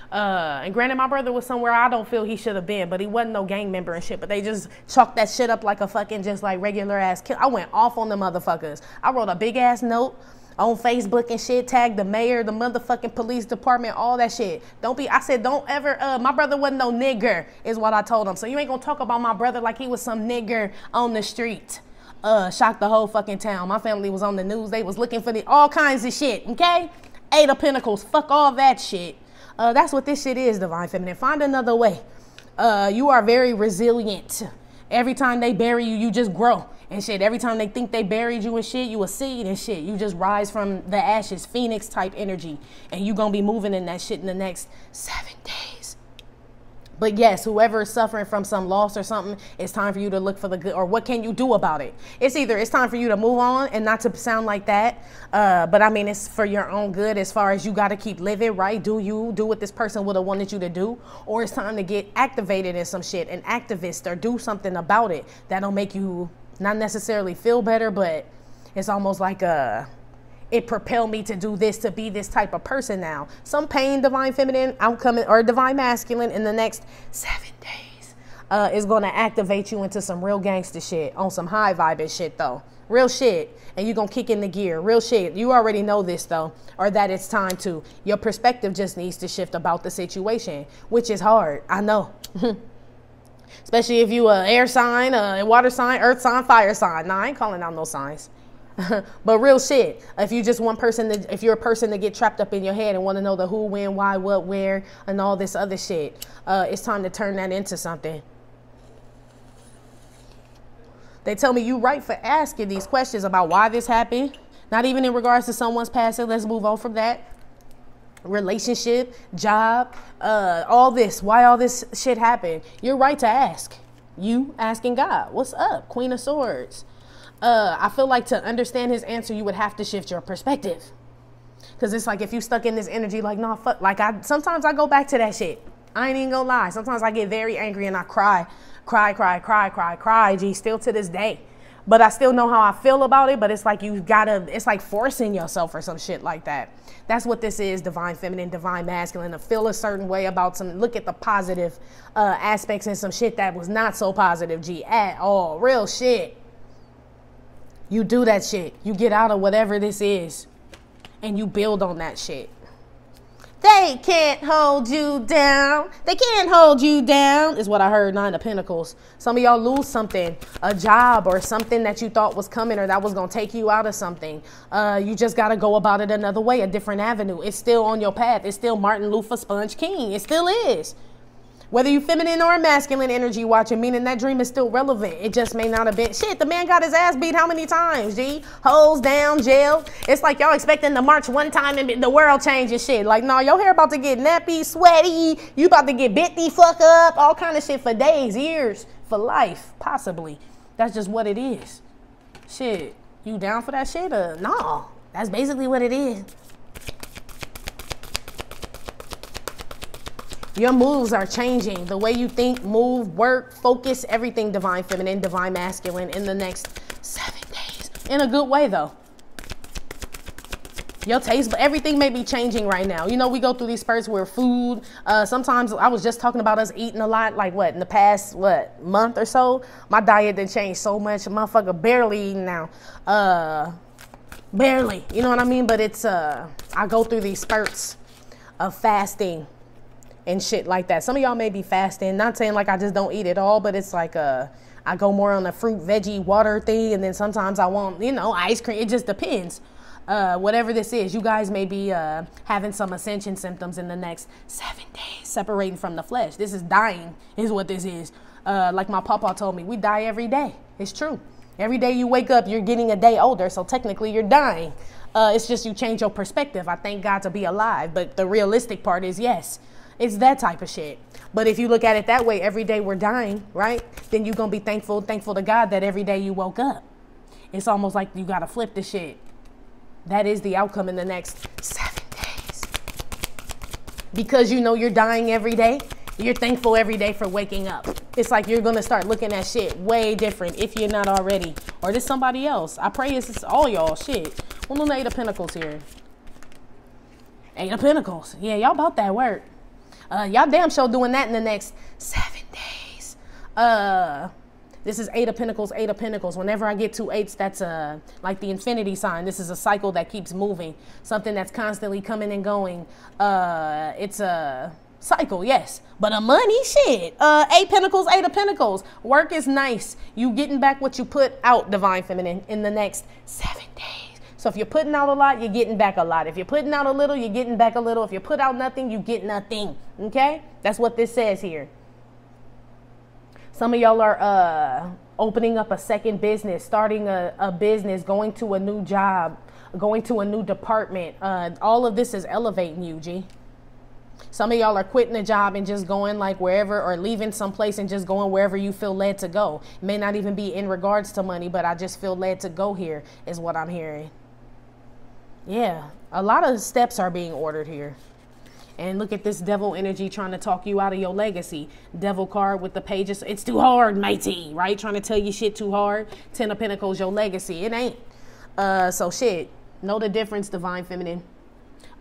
And granted, my brother was somewhere I don't feel he should have been, but he wasn't no gang member and shit. But they just chalked that shit up like a fucking just like regular ass kill. I went off on the motherfuckers. I wrote a big ass note on Facebook and shit, tagged the mayor, the motherfucking police department, all that shit. I said, don't ever, my brother wasn't no nigger, is what I told him. So you ain't gonna talk about my brother like he was some nigger on the street. Shocked the whole fucking town. My family was on the news. They was looking for all kinds of shit, okay? 8 of Pentacles, fuck all that shit. That's what this shit is, divine feminine. Find another way. You are very resilient. Every time they bury you, you just grow. And shit, every time they think they buried you and shit, you a seed and shit. You just rise from the ashes, phoenix type energy. And you gonna be moving in that shit in the next 7 days. But yes, whoever is suffering from some loss or something, it's time for you to look for the good, or what can you do about it? It's either it's time for you to move on, and not to sound like that, but I mean, it's for your own good as far as you got to keep living, right? Do what this person would have wanted you to do, or it's time to get activated in some shit, an activist, or do something about it that'll make you not necessarily feel better, but it's almost like it propelled me to do this, to be this type of person now. Some pain, divine feminine, outcome, or divine masculine in the next 7 days is going to activate you into some real gangster shit, on some high vibing shit though. Real shit. And you're going to kick in the gear. Real shit. You already know this though, or that it's time to. Your perspective just needs to shift about the situation, which is hard. I know. Especially if you a air sign, a water sign, earth sign, fire sign. Nah, I ain't calling out no signs. But real shit, if you just one person, if you're a person to get trapped up in your head and want to know the who, when, why, what, where, and all this other shit, it's time to turn that into something. They tell me you right for asking these questions about why this happened. Not even in regards to someone's passing. Let's move on from that. Relationship, job, all this. Why all this shit happened? You're right to ask. You asking God, what's up? Queen of Swords. I feel like to understand his answer, you would have to shift your perspective. Because it's like if you stuck in this energy, like, nah, fuck. Like, sometimes I go back to that shit. I ain't even gonna lie. Sometimes I get very angry and I cry. Gee, still to this day. but I still know how I feel about it. But it's like you gotta, it's like forcing yourself or some shit like that. That's what this is, divine feminine, divine masculine, to feel a certain way about some, look at the positive aspects and some shit that was not so positive, G, at all. Real shit. You do that shit. You get out of whatever this is and you build on that shit. They can't hold you down. They can't hold you down is what I heard, Nine of Pentacles. Some of y'all lose something, a job or something that you thought was coming or that was going to take you out of something. You just got to go about it another way, a different avenue. It's still on your path. It's still Martin Loofah Sponge King. It still is. Whether you feminine or masculine energy watching, meaning that dream is still relevant. It just may not have been. Shit, the man got his ass beat how many times, G? Hoes down, jail. It's like y'all expecting to march one time and the world changes shit. Like, no, your hair about to get nappy, sweaty. You about to get bit the fuck up. All kind of shit for days, years, for life, possibly. That's just what it is. Shit, you down for that shit? No, that's basically what it is. Your moves are changing. The way you think, move, work, focus, everything divine feminine, divine masculine in the next 7 days. In a good way, though. Your taste, but everything may be changing right now. You know, we go through these spurts where food, sometimes I was just talking about us eating a lot, like what, in the past, month or so? My diet done changed so much. Motherfucker barely eating now. Barely, you know what I mean? But it's, I go through these spurts of fasting and shit like that. Some of y'all may be fasting, not saying like I just don't eat at all, but it's like I go more on the fruit, veggie, water thing, and then sometimes I want, you know, ice cream. It just depends. Whatever this is, you guys may be having some ascension symptoms in the next 7 days, separating from the flesh. This is dying, is what this is. Like my papa told me, we die every day. It's true. Every day you wake up, you're getting a day older, so technically you're dying. It's just you change your perspective. I thank God to be alive, but the realistic part is yes. It's that type of shit. But if you look at it that way, every day we're dying, right? Then you're going to be thankful to God that every day you woke up. It's almost like you got to flip the shit. That is the outcome in the next 7 days. Because you know you're dying every day, you're thankful every day for waking up. It's like you're going to start looking at shit way different if you're not already. Or this somebody else. I pray it's all y'all shit. Well, no, 8 of Pentacles here. 8 of Pentacles. Yeah, y'all about that work. Y'all damn sure doing that in the next 7 days. This is 8 of Pentacles, 8 of Pentacles. Whenever I get 2 8s, that's like the infinity sign. This is a cycle that keeps moving. Something that's constantly coming and going. It's a cycle, yes. But a money shit. 8 Pentacles, 8 of Pentacles. Work is nice. You getting back what you put out, divine feminine, in the next 7 days. So if you're putting out a lot, you're getting back a lot. If you're putting out a little, you're getting back a little. If you put out nothing, you get nothing. Okay? That's what this says here. Some of y'all are opening up a second business, starting a business, going to a new job, going to a new department. All of this is elevating you, G. Some of y'all are quitting a job and just going like wherever, or leaving someplace and just going wherever you feel led to go. It may not even be in regards to money, but I just feel led to go here is what I'm hearing. Yeah, a lot of steps are being ordered here. And look at this devil energy trying to talk you out of your legacy. Devil card with the pages. It's too hard, matey, right? Trying to tell you shit too hard. 10 of Pentacles, your legacy. It ain't. So shit, know the difference, divine feminine,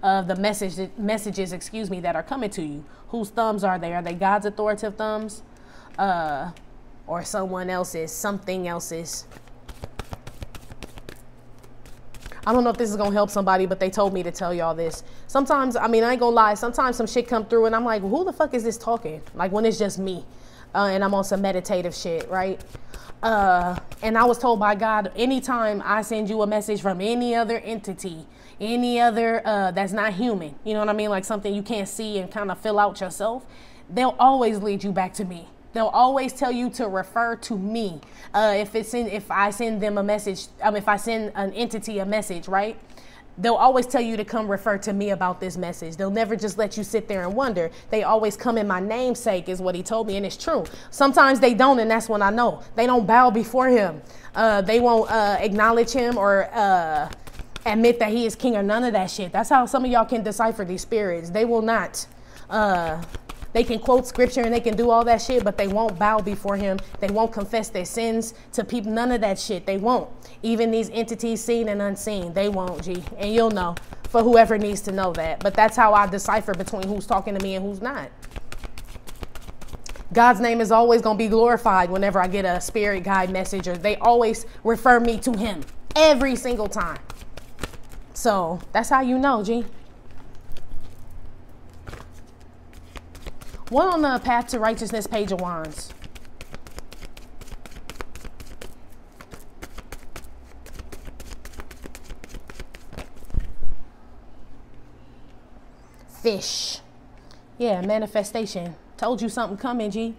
of the messages, excuse me, that are coming to you. Whose thumbs are they? Are they God's authoritative thumbs? Or someone else's, something else's? I don't know if this is going to help somebody, but they told me to tell y'all this. Sometimes, I mean, I ain't going to lie. Sometimes some shit come through and I'm like, who the fuck is this talking? Like when it's just me and I'm on some meditative shit, right? And I was told by God, anytime I send you a message from any other entity, any other that's not human, you know what I mean? Like something you can't see and kind of fill out yourself, they'll always lead you back to me. They'll always tell you to refer to me. If I send them a message, if I send an entity a message, right? They'll always tell you to come refer to me about this message. They'll never just let you sit there and wonder. They always come in my namesake is what he told me, and it's true. Sometimes they don't, and that's when I know. They don't bow before him. They won't acknowledge him or admit that he is king or none of that shit. That's how some of y'all can decipher these spirits. They will not They can quote scripture and they can do all that shit, but they won't bow before him. They won't confess their sins to people. None of that shit. They won't. Even these entities seen and unseen, they won't, G. And you'll know for whoever needs to know that. But that's how I decipher between who's talking to me and who's not. God's name is always going to be glorified whenever I get a spirit guide message, or they always refer me to him every single time. So that's how you know, G. One on the Path to Righteousness, Page of Wands. Fish. Yeah, manifestation. Told you something coming, G.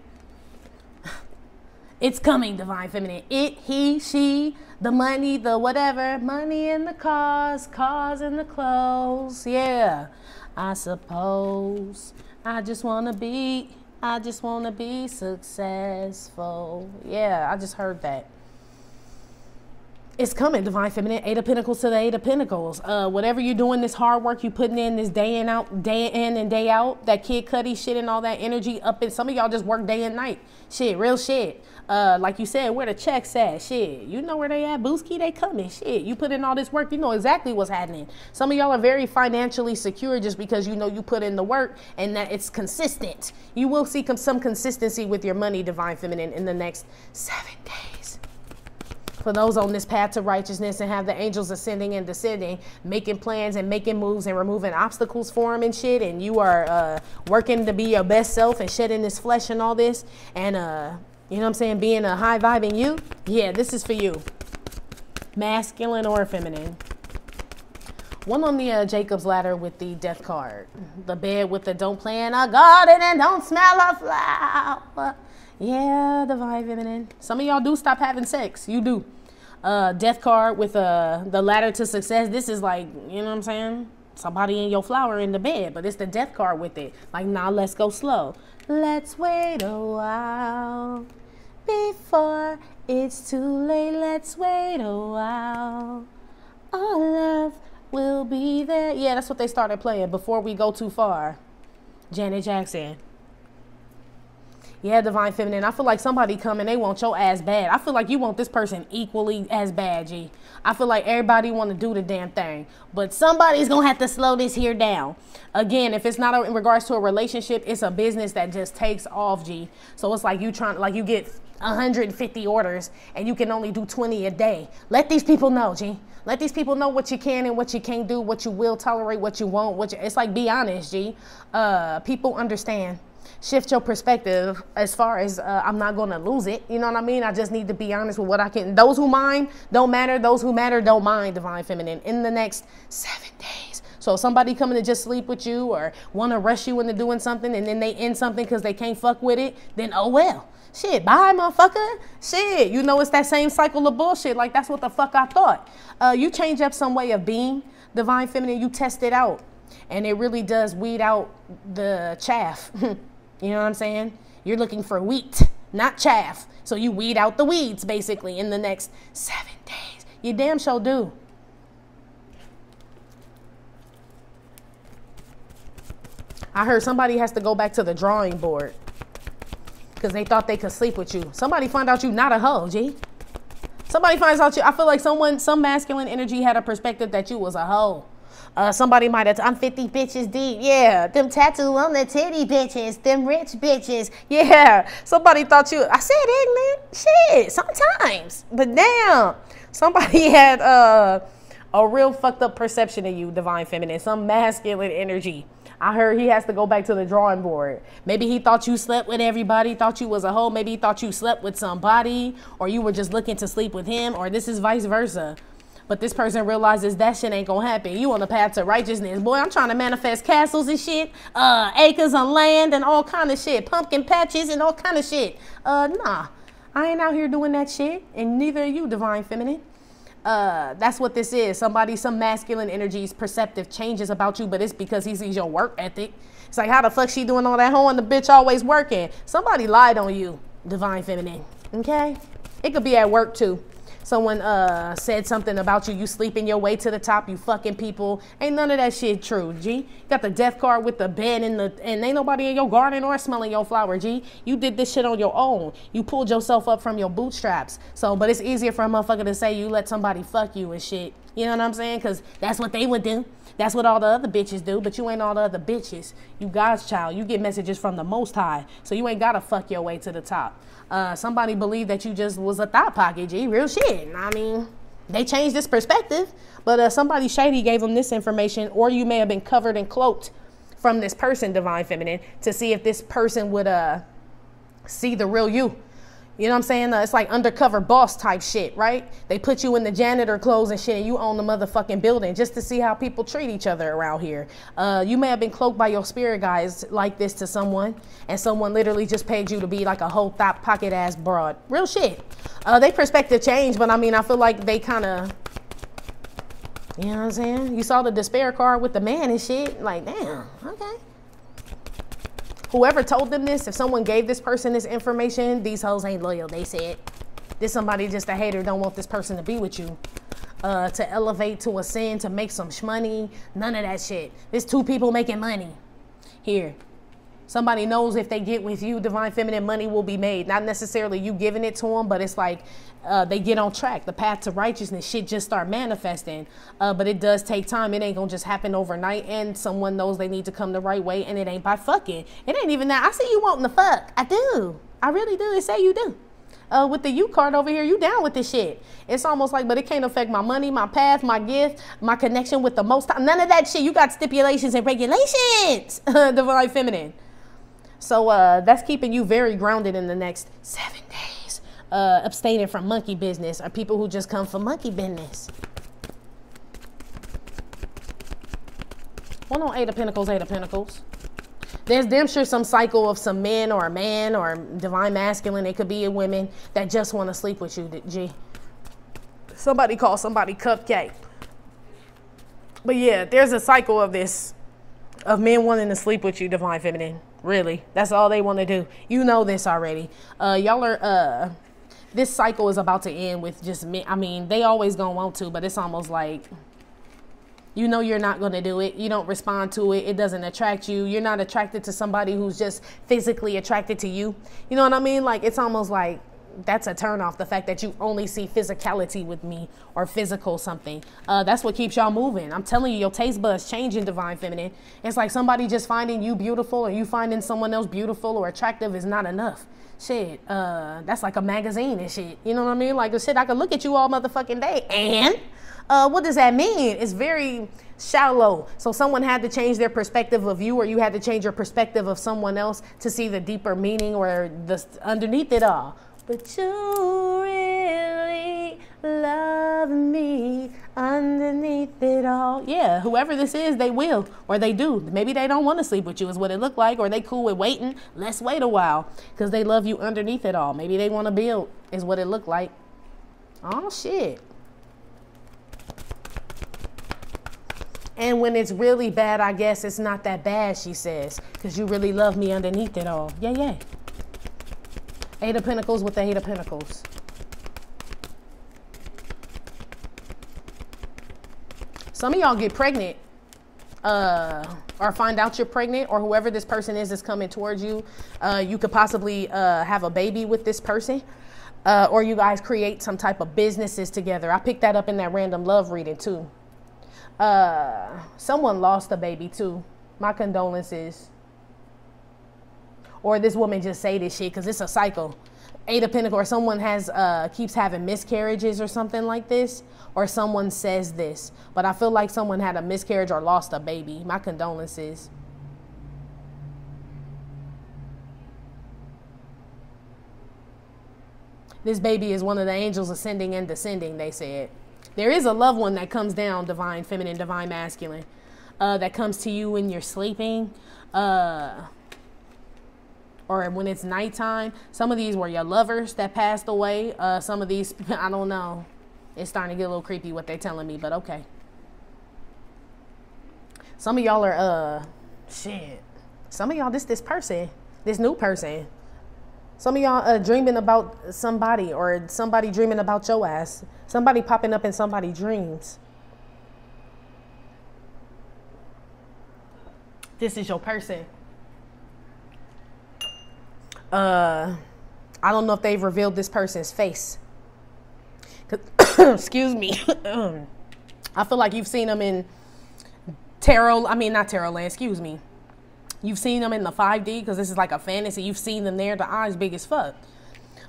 It's coming, Divine Feminine. It, he, she, the money, the whatever. Money in the cars, cars in the clothes. Yeah, I suppose. I just want to be successful. Yeah, I just heard that. It's coming, Divine Feminine. 8 of Pentacles to the 8 of Pentacles. Whatever you're doing, this hard work you putting in, this day in and day out, that Kid Cudi shit and all that energy up in. Some of y'all just work day and night. Shit, real shit. Like you said, where the checks at? Shit, you know where they at, Booski, they coming. Shit, you put in all this work, you know exactly what's happening. Some of y'all are very financially secure just because you know you put in the work and that it's consistent. You will see some consistency with your money, Divine Feminine, in the next 7 days. For those on this path to righteousness and have the angels ascending and descending, making plans and making moves and removing obstacles for them and shit, and you are working to be your best self and shedding this flesh and all this, and you know what I'm saying, being a high vibing you, yeah, this is for you. Masculine or feminine. One on the Jacob's ladder with the death card. The bed with the don't plant a garden and don't smell a flower. Yeah, Divine Feminine. Some of y'all do stop having sex. You do. Death card with the ladder to success. This is like, you know what I'm saying? Somebody in your flower in the bed, but it's the death card with it. Like, nah, let's go slow. Let's wait a while before it's too late. Let's wait a while. Our love will be there. Yeah, that's what they started playing, Before We Go Too Far. Janet Jackson. Yeah, Divine Feminine. I feel like somebody coming, they want your ass bad. I feel like you want this person equally as bad, G. I feel like everybody want to do the damn thing. But somebody's going to have to slow this here down. Again, if it's not in regards to a relationship, it's a business that just takes off, G. So it's like you get 150 orders and you can only do 20 a day. Let these people know, G. Let these people know what you can and what you can't do, what you will tolerate, what you won't. It's like, be honest, G. People understand. Shift your perspective as far as I'm not going to lose it. You know what I mean? I just need to be honest with what I can. Those who mind don't matter. Those who matter don't mind, Divine Feminine, in the next 7 days. So somebody coming to just sleep with you or want to rush you into doing something and then they end something because they can't fuck with it, then oh well. Shit, bye, motherfucker. Shit, you know it's that same cycle of bullshit. Like, that's what the fuck I thought. You change up some way of being, Divine Feminine, you test it out. And it really does weed out the chaff. You know what I'm saying? You're looking for wheat, not chaff. So you weed out the weeds, basically, in the next 7 days. You damn sure do. I heard somebody has to go back to the drawing board because they thought they could sleep with you. Somebody find out you not a hoe, G. Somebody finds out you, I feel like some masculine energy had a perspective that you was a hoe. Somebody might have, I'm 50 bitches deep. Yeah, them tattoo on the titty bitches, them rich bitches. Yeah, somebody thought you, I said ignorant. Shit, sometimes. But damn, somebody had a real fucked up perception of you, Divine Feminine, some masculine energy. I heard he has to go back to the drawing board. Maybe he thought you slept with everybody, thought you was a hoe. Maybe he thought you slept with somebody, or you were just looking to sleep with him, or this is vice versa. But this person realizes that shit ain't gonna happen. You on the path to righteousness. Boy, I'm trying to manifest castles and shit, acres of land and all kind of shit, pumpkin patches and all kind of shit. Nah, I ain't out here doing that shit, and neither are you, Divine Feminine. That's what this is. Some masculine energies, perceptive changes about you, but it's because he sees your work ethic. It's like, how the fuck she doing all that hoe and the bitch always working? Somebody lied on you, Divine Feminine, okay? It could be at work too. Someone said something about you. You sleeping your way to the top. You fucking people. Ain't none of that shit true, G. Got the death card with the bed and ain't nobody in your garden or smelling your flower, G. You did this shit on your own. You pulled yourself up from your bootstraps. So, but it's easier for a motherfucker to say you let somebody fuck you and shit. You know what I'm saying? Because that's what they would do. That's what all the other bitches do, but you ain't all the other bitches. You God's child. You get messages from the Most High. So you ain't got to fuck your way to the top. Somebody believed that you just was a thought pocket, G. Real shit. I mean, they changed this perspective, but somebody shady gave them this information, or you may have been covered and cloaked from this person, Divine Feminine, to see if this person would see the real you. You know what I'm saying? It's like undercover boss type shit, right? They put you in the janitor clothes and shit, and you own the motherfucking building just to see how people treat each other around here. You may have been cloaked by your spirit guides like this to someone, and someone literally just paid you to be like a whole thought pocket ass broad. Real shit. They perspective changed, but I mean, I feel like they kind of, you know what I'm saying? You saw the despair card with the man and shit. Like, damn, okay. Whoever told them this, if someone gave this person this information, these hoes ain't loyal, they said. This somebody just a hater, don't want this person to be with you. To elevate, to ascend, to make some shmoney, none of that shit. There's two people making money here. Somebody knows if they get with you, Divine Feminine, money will be made. Not necessarily you giving it to them, but it's like they get on track. The path to righteousness, shit just start manifesting. But it does take time. It ain't gonna just happen overnight. And someone knows they need to come the right way, and it ain't by fucking. It ain't even that. I see you wanting to fuck. I do. I really do. They say you do. With the U card over here, you down with this shit. It's almost like, but it can't affect my money, my path, my gift, my connection with the Most High. None of that shit. You got stipulations and regulations, Divine Feminine. So that's keeping you very grounded in the next 7 days. Abstaining from monkey business, or people who just come for monkey business. Well, no, Eight of Pentacles, Eight of Pentacles. There's damn sure some cycle of some men or a man or divine masculine. It could be a women that just want to sleep with you, G. Somebody call somebody cupcake. But yeah, there's a cycle of this, of men wanting to sleep with you, Divine Feminine. Really, that's all they want to do. You know this already. Y'all are, this cycle is about to end with just men. I mean, they always gonna want to, but it's almost like, you know, you're not gonna do it. You don't respond to it. It doesn't attract you. You're not attracted to somebody who's just physically attracted to you. You know what I mean? Like, it's almost like, that's a turn off, the fact that you only see physicality with me or physical something. That's what keeps y'all moving. I'm telling you, your taste buds changing, Divine Feminine. It's like somebody just finding you beautiful or you finding someone else beautiful or attractive is not enough. Shit, that's like a magazine and shit. You know what I mean? Like, shit, I could look at you all motherfucking day. And what does that mean? It's very shallow. So someone had to change their perspective of you, or you had to change your perspective of someone else to see the deeper meaning or the underneath it all. But you really love me underneath it all. Yeah, whoever this is, they will, or they do. Maybe they don't want to sleep with you is what it looked like, or they cool with waiting. Let's wait a while because they love you underneath it all. Maybe they want to build is what it looked like. Oh, shit. And when it's really bad, I guess it's not that bad, she says, because you really love me underneath it all. Yeah, yeah. Eight of Pentacles with the Eight of Pentacles. Some of y'all get pregnant or find out you're pregnant, or whoever this person is coming towards you. You could possibly have a baby with this person, or you guys create some type of businesses together. I picked that up in that random love reading too. Someone lost a baby too. My condolences. Or this woman just say this shit because it's a cycle. Eight of Pentacles, or someone has keeps having miscarriages or something like this, or someone says this. But I feel like someone had a miscarriage or lost a baby. My condolences. This baby is one of the angels ascending and descending, they said. There is a loved one that comes down, Divine Feminine, Divine Masculine, that comes to you when you're sleeping. Or when it's nighttime. Some of these were your lovers that passed away. Some of these, I don't know. It's starting to get a little creepy what they're telling me, but okay. Some of y'all are, shit. Some of y'all, this person, this new person. Some of y'all dreaming about somebody, or somebody dreaming about your ass. Somebody popping up in somebody's dreams. This is your person. I don't know if they've revealed this person's face. Excuse me. I feel like you've seen them in tarot. I mean, not tarot land. Excuse me. You've seen them in the 5D, because this is like a fantasy. You've seen them there. The eyes big as fuck.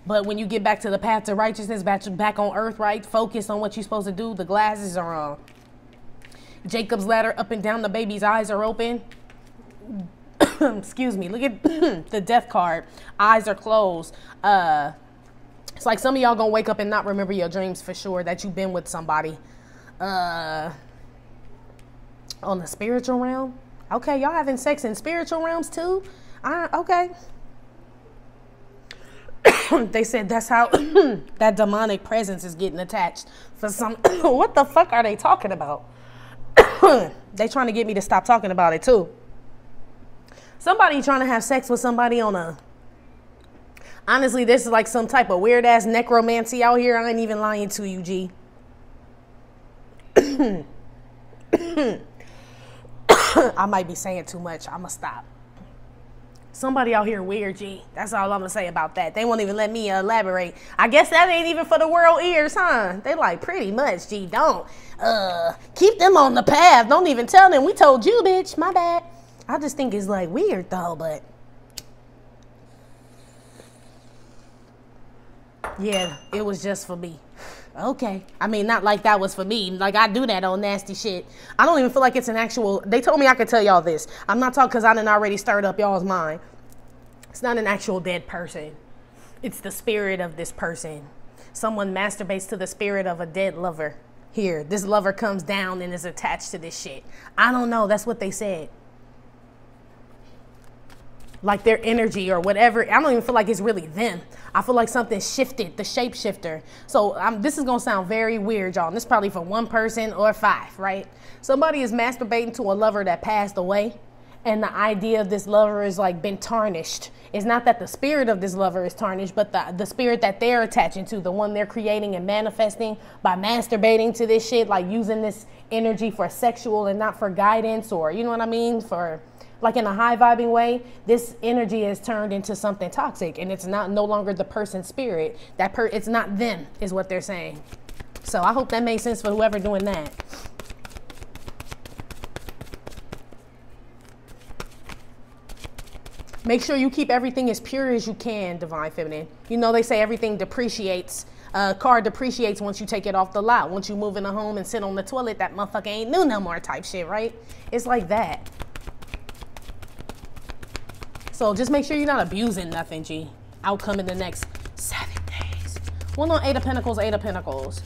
But when you get back to the path to righteousness, back on earth, right? Focus on what you're supposed to do. The glasses are on. Jacob's ladder up and down. The baby's eyes are open. Excuse me. Look at the death card. Eyes are closed. It's like some of y'all gonna wake up and not remember your dreams for sure, that you've been with somebody. On the spiritual realm. Okay, y'all having sex in spiritual realms too? Okay. They said that's how that demonic presence is getting attached for some. What the fuck are they talking about? They trying to get me to stop talking about it too. Somebody trying to have sex with somebody on a... Honestly, this is like some type of weird ass necromancy out here. I ain't even lying to you, G. I might be saying too much. I'ma stop. Somebody out here weird, G. That's all I'm gonna say about that. They won't even let me elaborate. I guess that ain't even for the world ears, huh? They like, pretty much, G. Don't keep them on the path. Don't even tell them we told you, bitch. My bad. I just think it's like weird though, but yeah, it was just for me. Okay. I mean, not like that was for me. Like, I do that on nasty shit. I don't even feel like it's an actual... They told me I could tell y'all this. I'm not talking because I done already stirred up y'all's mind. It's not an actual dead person. It's the spirit of this person. Someone masturbates to the spirit of a dead lover. Here, this lover comes down and is attached to this shit. I don't know. That's what they said. Like their energy or whatever. I don't even feel like it's really them. I feel like something shifted, the shapeshifter. So this is going to sound very weird, y'all. And this is probably for one person or 5, right? Somebody is masturbating to a lover that passed away. And the idea of this lover is like been tarnished. It's not that the spirit of this lover is tarnished, but the spirit that they're attaching to, the one they're creating and manifesting by masturbating to this shit, like using this energy for sexual and not for guidance, or, you know what I mean? For... like in a high vibing way, this energy is turned into something toxic, and it's no longer the person's spirit. It's not them, is what they're saying. So I hope that makes sense for whoever doing that. Make sure you keep everything as pure as you can, Divine Feminine. You know, they say everything depreciates. Car depreciates once you take it off the lot. Once you move in a home and sit on the toilet, that motherfucker ain't new no more type shit, right? It's like that. So just make sure you're not abusing nothing, G. Outcome in the next 7 days. Well, no, 8 of Pentacles, 8 of Pentacles.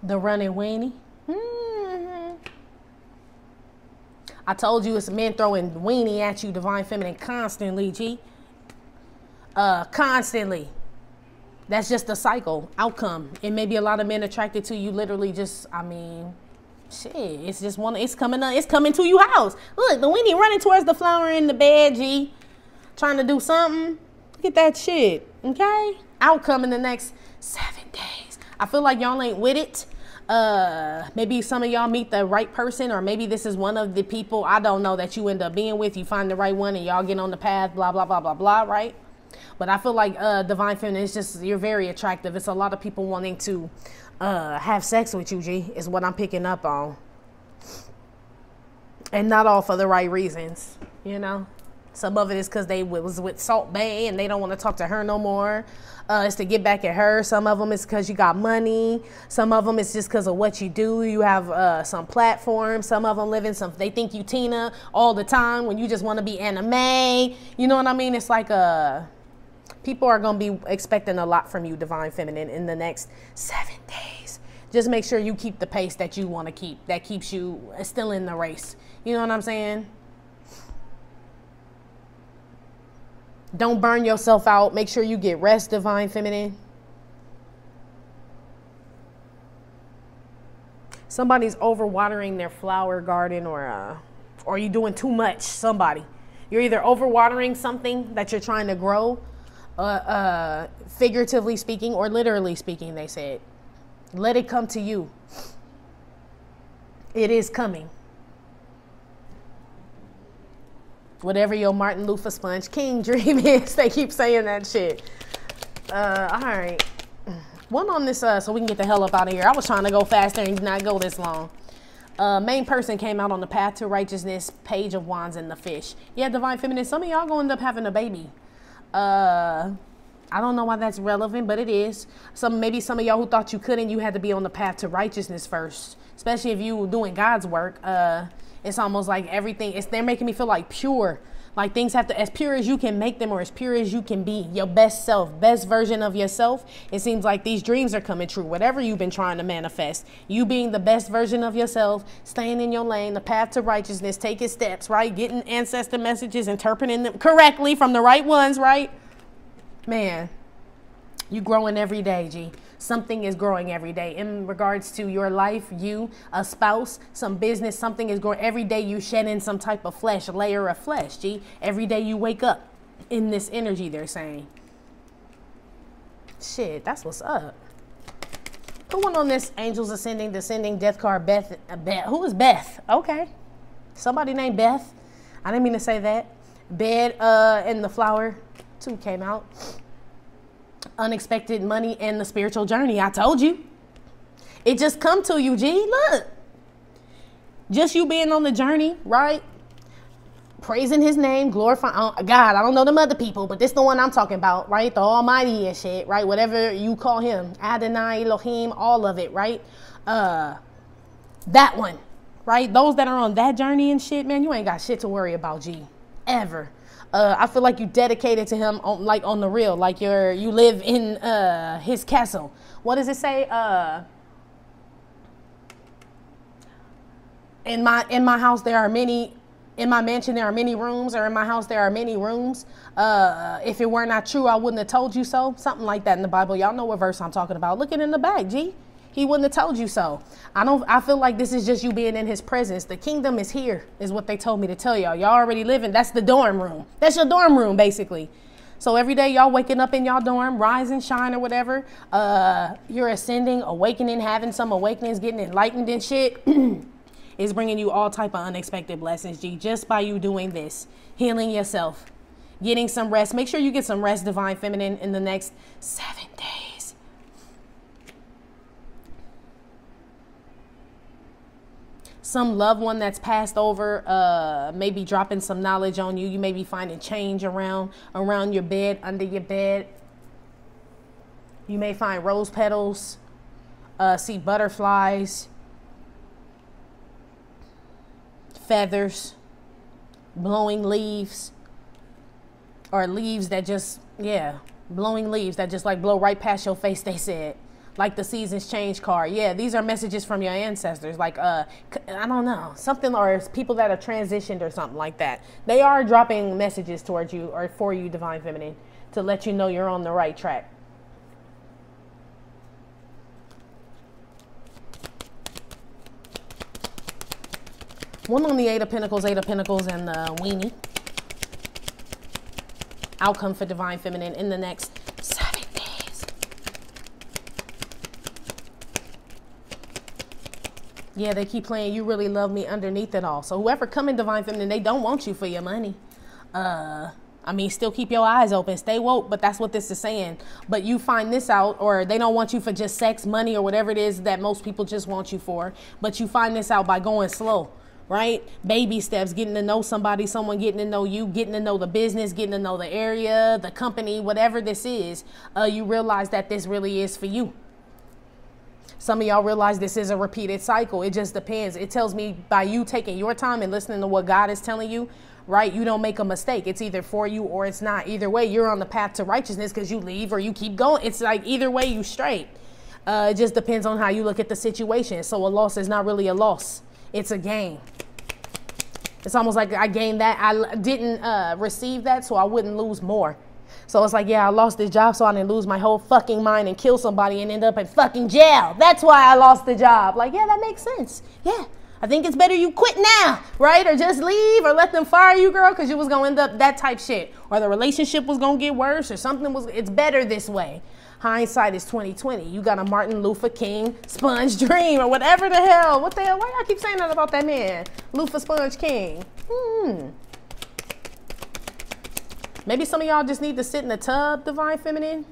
The running weenie. I told you it's men throwing weenie at you, Divine Feminine, constantly, G. Constantly. That's just the cycle, outcome. It may be a lot of men attracted to you, literally just, I mean, shit, it's just one, it's coming to your house. Look, the weenie running towards the flower in the bed, G. Trying to do something. Look at that shit, okay? Outcome in the next 7 days. I feel like y'all ain't with it. Maybe some of y'all meet the right person, or maybe this is one of the people, I don't know, that you end up being with. You find the right one and y'all get on the path, blah, blah, blah, blah, blah, right? But I feel like Divine Feminine, it's just, you're very attractive. It's a lot of people wanting to have sex with you, G, is what I'm picking up on. And not all for the right reasons, you know? Some of it is because they was with Salt Bae and they don't want to talk to her no more. It's to get back at her. Some of them is because you got money. Some of them is just because of what you do. You have some platform. Some of them they think you Tina all the time when you just want to be anime. You know what I mean? It's like people are going to be expecting a lot from you, Divine Feminine, in the next 7 days. Just make sure you keep the pace that you want to keep. That keeps you still in the race. You know what I'm saying? Don't burn yourself out. Make sure you get rest, Divine Feminine. Somebody's overwatering their flower garden, or you're doing too much. Somebody. You're either overwatering something that you're trying to grow, figuratively speaking or literally speaking, they said. Let it come to you. It is coming. Whatever your Martin Loofah Sponge King dream is, they keep saying that shit. All right. One on this, so we can get the hell up out of here. I was trying to go faster and not go this long. Main person came out on the path to righteousness, Page of Wands and the Fish. Yeah, Divine Feminine, some of y'all gonna end up having a baby. I don't know why that's relevant, but it is. Maybe some of y'all who thought you couldn't, you had to be on the path to righteousness first. Especially if you were doing God's work. It's almost like everything, they're making me feel like pure. Like things have to, as pure as you can make them, or as pure as you can be, your best self, best version of yourself. It seems like these dreams are coming true. Whatever you've been trying to manifest, you being the best version of yourself, staying in your lane, the path to righteousness, taking steps, right? Getting ancestor messages, interpreting them correctly from the right ones, right? Man, you growing every day, G. Something is growing every day in regards to your life, you, a spouse, some business. Something is growing every day. You shedding some type of flesh, layer of flesh, G. Every day you wake up in this energy, they're saying. Shit, that's what's up. Who went on this angels ascending, descending, death card? Beth. Who is Beth? Okay. Somebody named Beth. I didn't mean to say that. Bed and the flower too came out. Unexpected money and the spiritual journey. I told you. It just come to you, G. Look. Just you being on the journey, right? Praising his name, glorifying God. I don't know them other people, but this the one I'm talking about, right? The Almighty and shit, right? Whatever you call him. Adonai, Elohim, all of it, right? That one, right? Those that are on that journey and shit, man, you ain't got shit to worry about, G. Ever. I feel like you dedicated to him on the real, like you live in his castle. What does it say? In my house there are many. In my mansion there are many rooms, or in my house there are many rooms. If it were not true, I wouldn't have told you so. Something like that in the Bible. Y'all know what verse I'm talking about. Look it in the back, G. He wouldn't have told you so. I feel like this is just you being in his presence. The kingdom is here, is what they told me to tell y'all. Y'all already living. That's the dorm room. That's your dorm room, basically. So every day y'all waking up in y'all dorm, rise and shine or whatever. You're ascending, awakening, having some awakenings, getting enlightened and shit. Is bringing you all type of unexpected blessings, G. Just by you doing this. Healing yourself. Getting some rest. Make sure you get some rest, Divine Feminine, in the next 7 days. Some loved one that's passed over, maybe dropping some knowledge on you. You may be finding change around your bed, under your bed. You may find rose petals, see butterflies, feathers, blowing leaves, or leaves that just, blowing leaves that just like blow right past your face, they said. Like the seasons change card. Yeah, these are messages from your ancestors. Like, I don't know, something, or people that are transitioned or something like that. They are dropping messages towards you or for you, Divine Feminine, to let you know you're on the right track. One on the Eight of Pentacles and the Weenie. Outcome for Divine Feminine in the next 7 days. Yeah, they keep playing You Really Love Me underneath it all. So whoever come in Divine Feminine, they don't want you for your money. I mean, still keep your eyes open. Stay woke, but that's what this is saying. But you find this out, or they don't want you for just sex, money, or whatever it is that most people just want you for. But you find this out by going slow. Right? Baby steps, getting to know somebody, someone getting to know you, getting to know the business, getting to know the area, the company, whatever this is. You realize that this really is for you. Some of y'all realize this is a repeated cycle. It just depends. It tells me by you taking your time and listening to what God is telling you, right? You don't make a mistake. It's either for you or it's not. Either way, you're on the path to righteousness because you leave or you keep going. It's like either way, you straight. It just depends on how you look at the situation. So a loss is not really a loss. It's a gain. It's almost like I gained that. I didn't receive that, so I wouldn't lose more. So it's like, yeah, I lost this job so I didn't lose my whole fucking mind and kill somebody and end up in fucking jail. That's why I lost the job. Like, yeah, that makes sense. Yeah. I think it's better you quit now, right? Or just leave or let them fire you, girl, because you was going to end up that type shit. Or the relationship was going to get worse or something was, it's better this way. Hindsight is 20/20. You got a Martin Luther King sponge dream or whatever the hell. What the hell? Why y'all keep saying that about that man? Luther Sponge King. Maybe some of y'all just need to sit in the tub, Divine Feminine.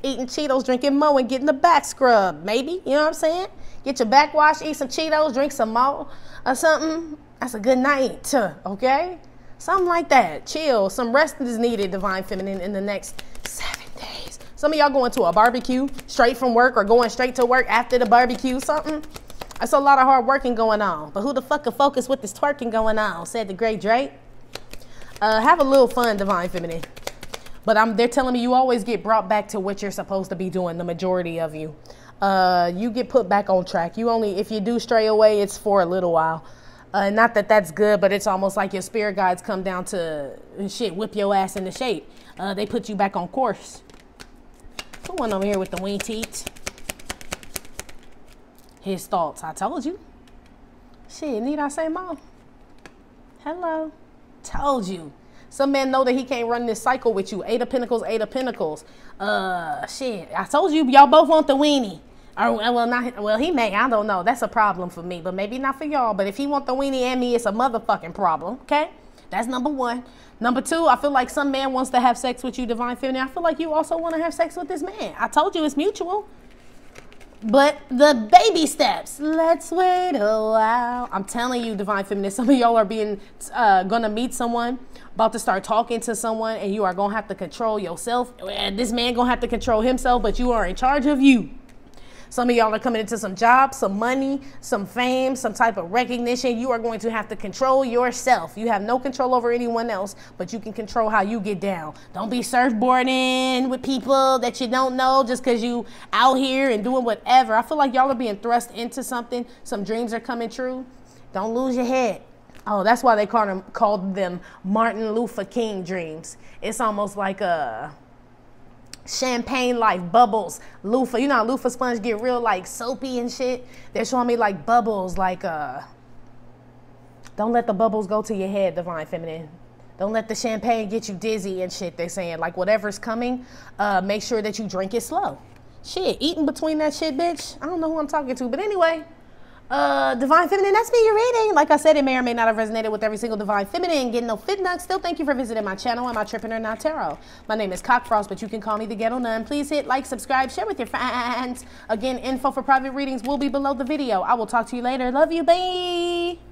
Eating Cheetos, drinking Mo, and getting the back scrub. Maybe. You know what I'm saying? Get your back washed, eat some Cheetos, drink some Mo or something. That's a good night, okay? Something like that. Chill. Some rest is needed, Divine Feminine, in the next 7 days. Some of y'all going to a barbecue straight from work or going straight to work after the barbecue, something. That's a lot of hard working going on. But who the fuck can focus with this twerking going on, said the great Drake. Have a little fun, Divine Feminine. But they're telling me you always get brought back to what you're supposed to be doing, the majority of you. You get put back on track. If you do stray away, it's for a little while. Not that that's good, but it's almost like your spirit guides come down to whip your ass into shape. They put you back on course. Who went over here with the wing teeth? His thoughts. I told you. Shit, need I say more? Hello. Told you. Some men know that he can't run this cycle with you. 8 of Pentacles, 8 of Pentacles. Shit. I told you, y'all both want the weenie. Or, well, he may. I don't know. That's a problem for me, but maybe not for y'all. But if he want the weenie and me, it's a motherfucking problem. Okay? That's number 1. Number 2, I feel like some man wants to have sex with you, Divine Feminine. I feel like you also want to have sex with this man. I told you it's mutual. But the baby steps. Let's wait a while. I'm telling you, Divine Feminine, some of y'all are gonna meet someone, about to start talking to someone, and you are gonna have to control yourself. And this man gonna have to control himself, but you are in charge of you. Some of y'all are coming into some jobs, some money, some fame, some type of recognition. You are going to have to control yourself. You have no control over anyone else, but you can control how you get down. Don't be surfboarding with people that you don't know just because you out here and doing whatever. I feel like y'all are being thrust into something. Some dreams are coming true. Don't lose your head. Oh, that's why they called them Martin Luther King dreams. It's almost like a champagne life, bubbles, loofah. You know how loofah sponge get real like soapy and shit? They're showing me like bubbles, like don't let the bubbles go to your head, Divine Feminine. Don't let the champagne get you dizzy and shit. They're saying like whatever's coming, make sure that you drink it slow. Shit, eating between that shit, bitch. I don't know who I'm talking to, but anyway. Divine Feminine, that's me, your reading. Like I said, it may or may not have resonated with every single Divine Feminine. Getting no fit nuts. Still, thank you for visiting my channel and my Trippin' or Not Tarot. My name is Cockfrost, but you can call me the Ghetto Nun. Please hit like, subscribe, share with your friends. Again, info for private readings will be below the video. I will talk to you later. Love you, bye.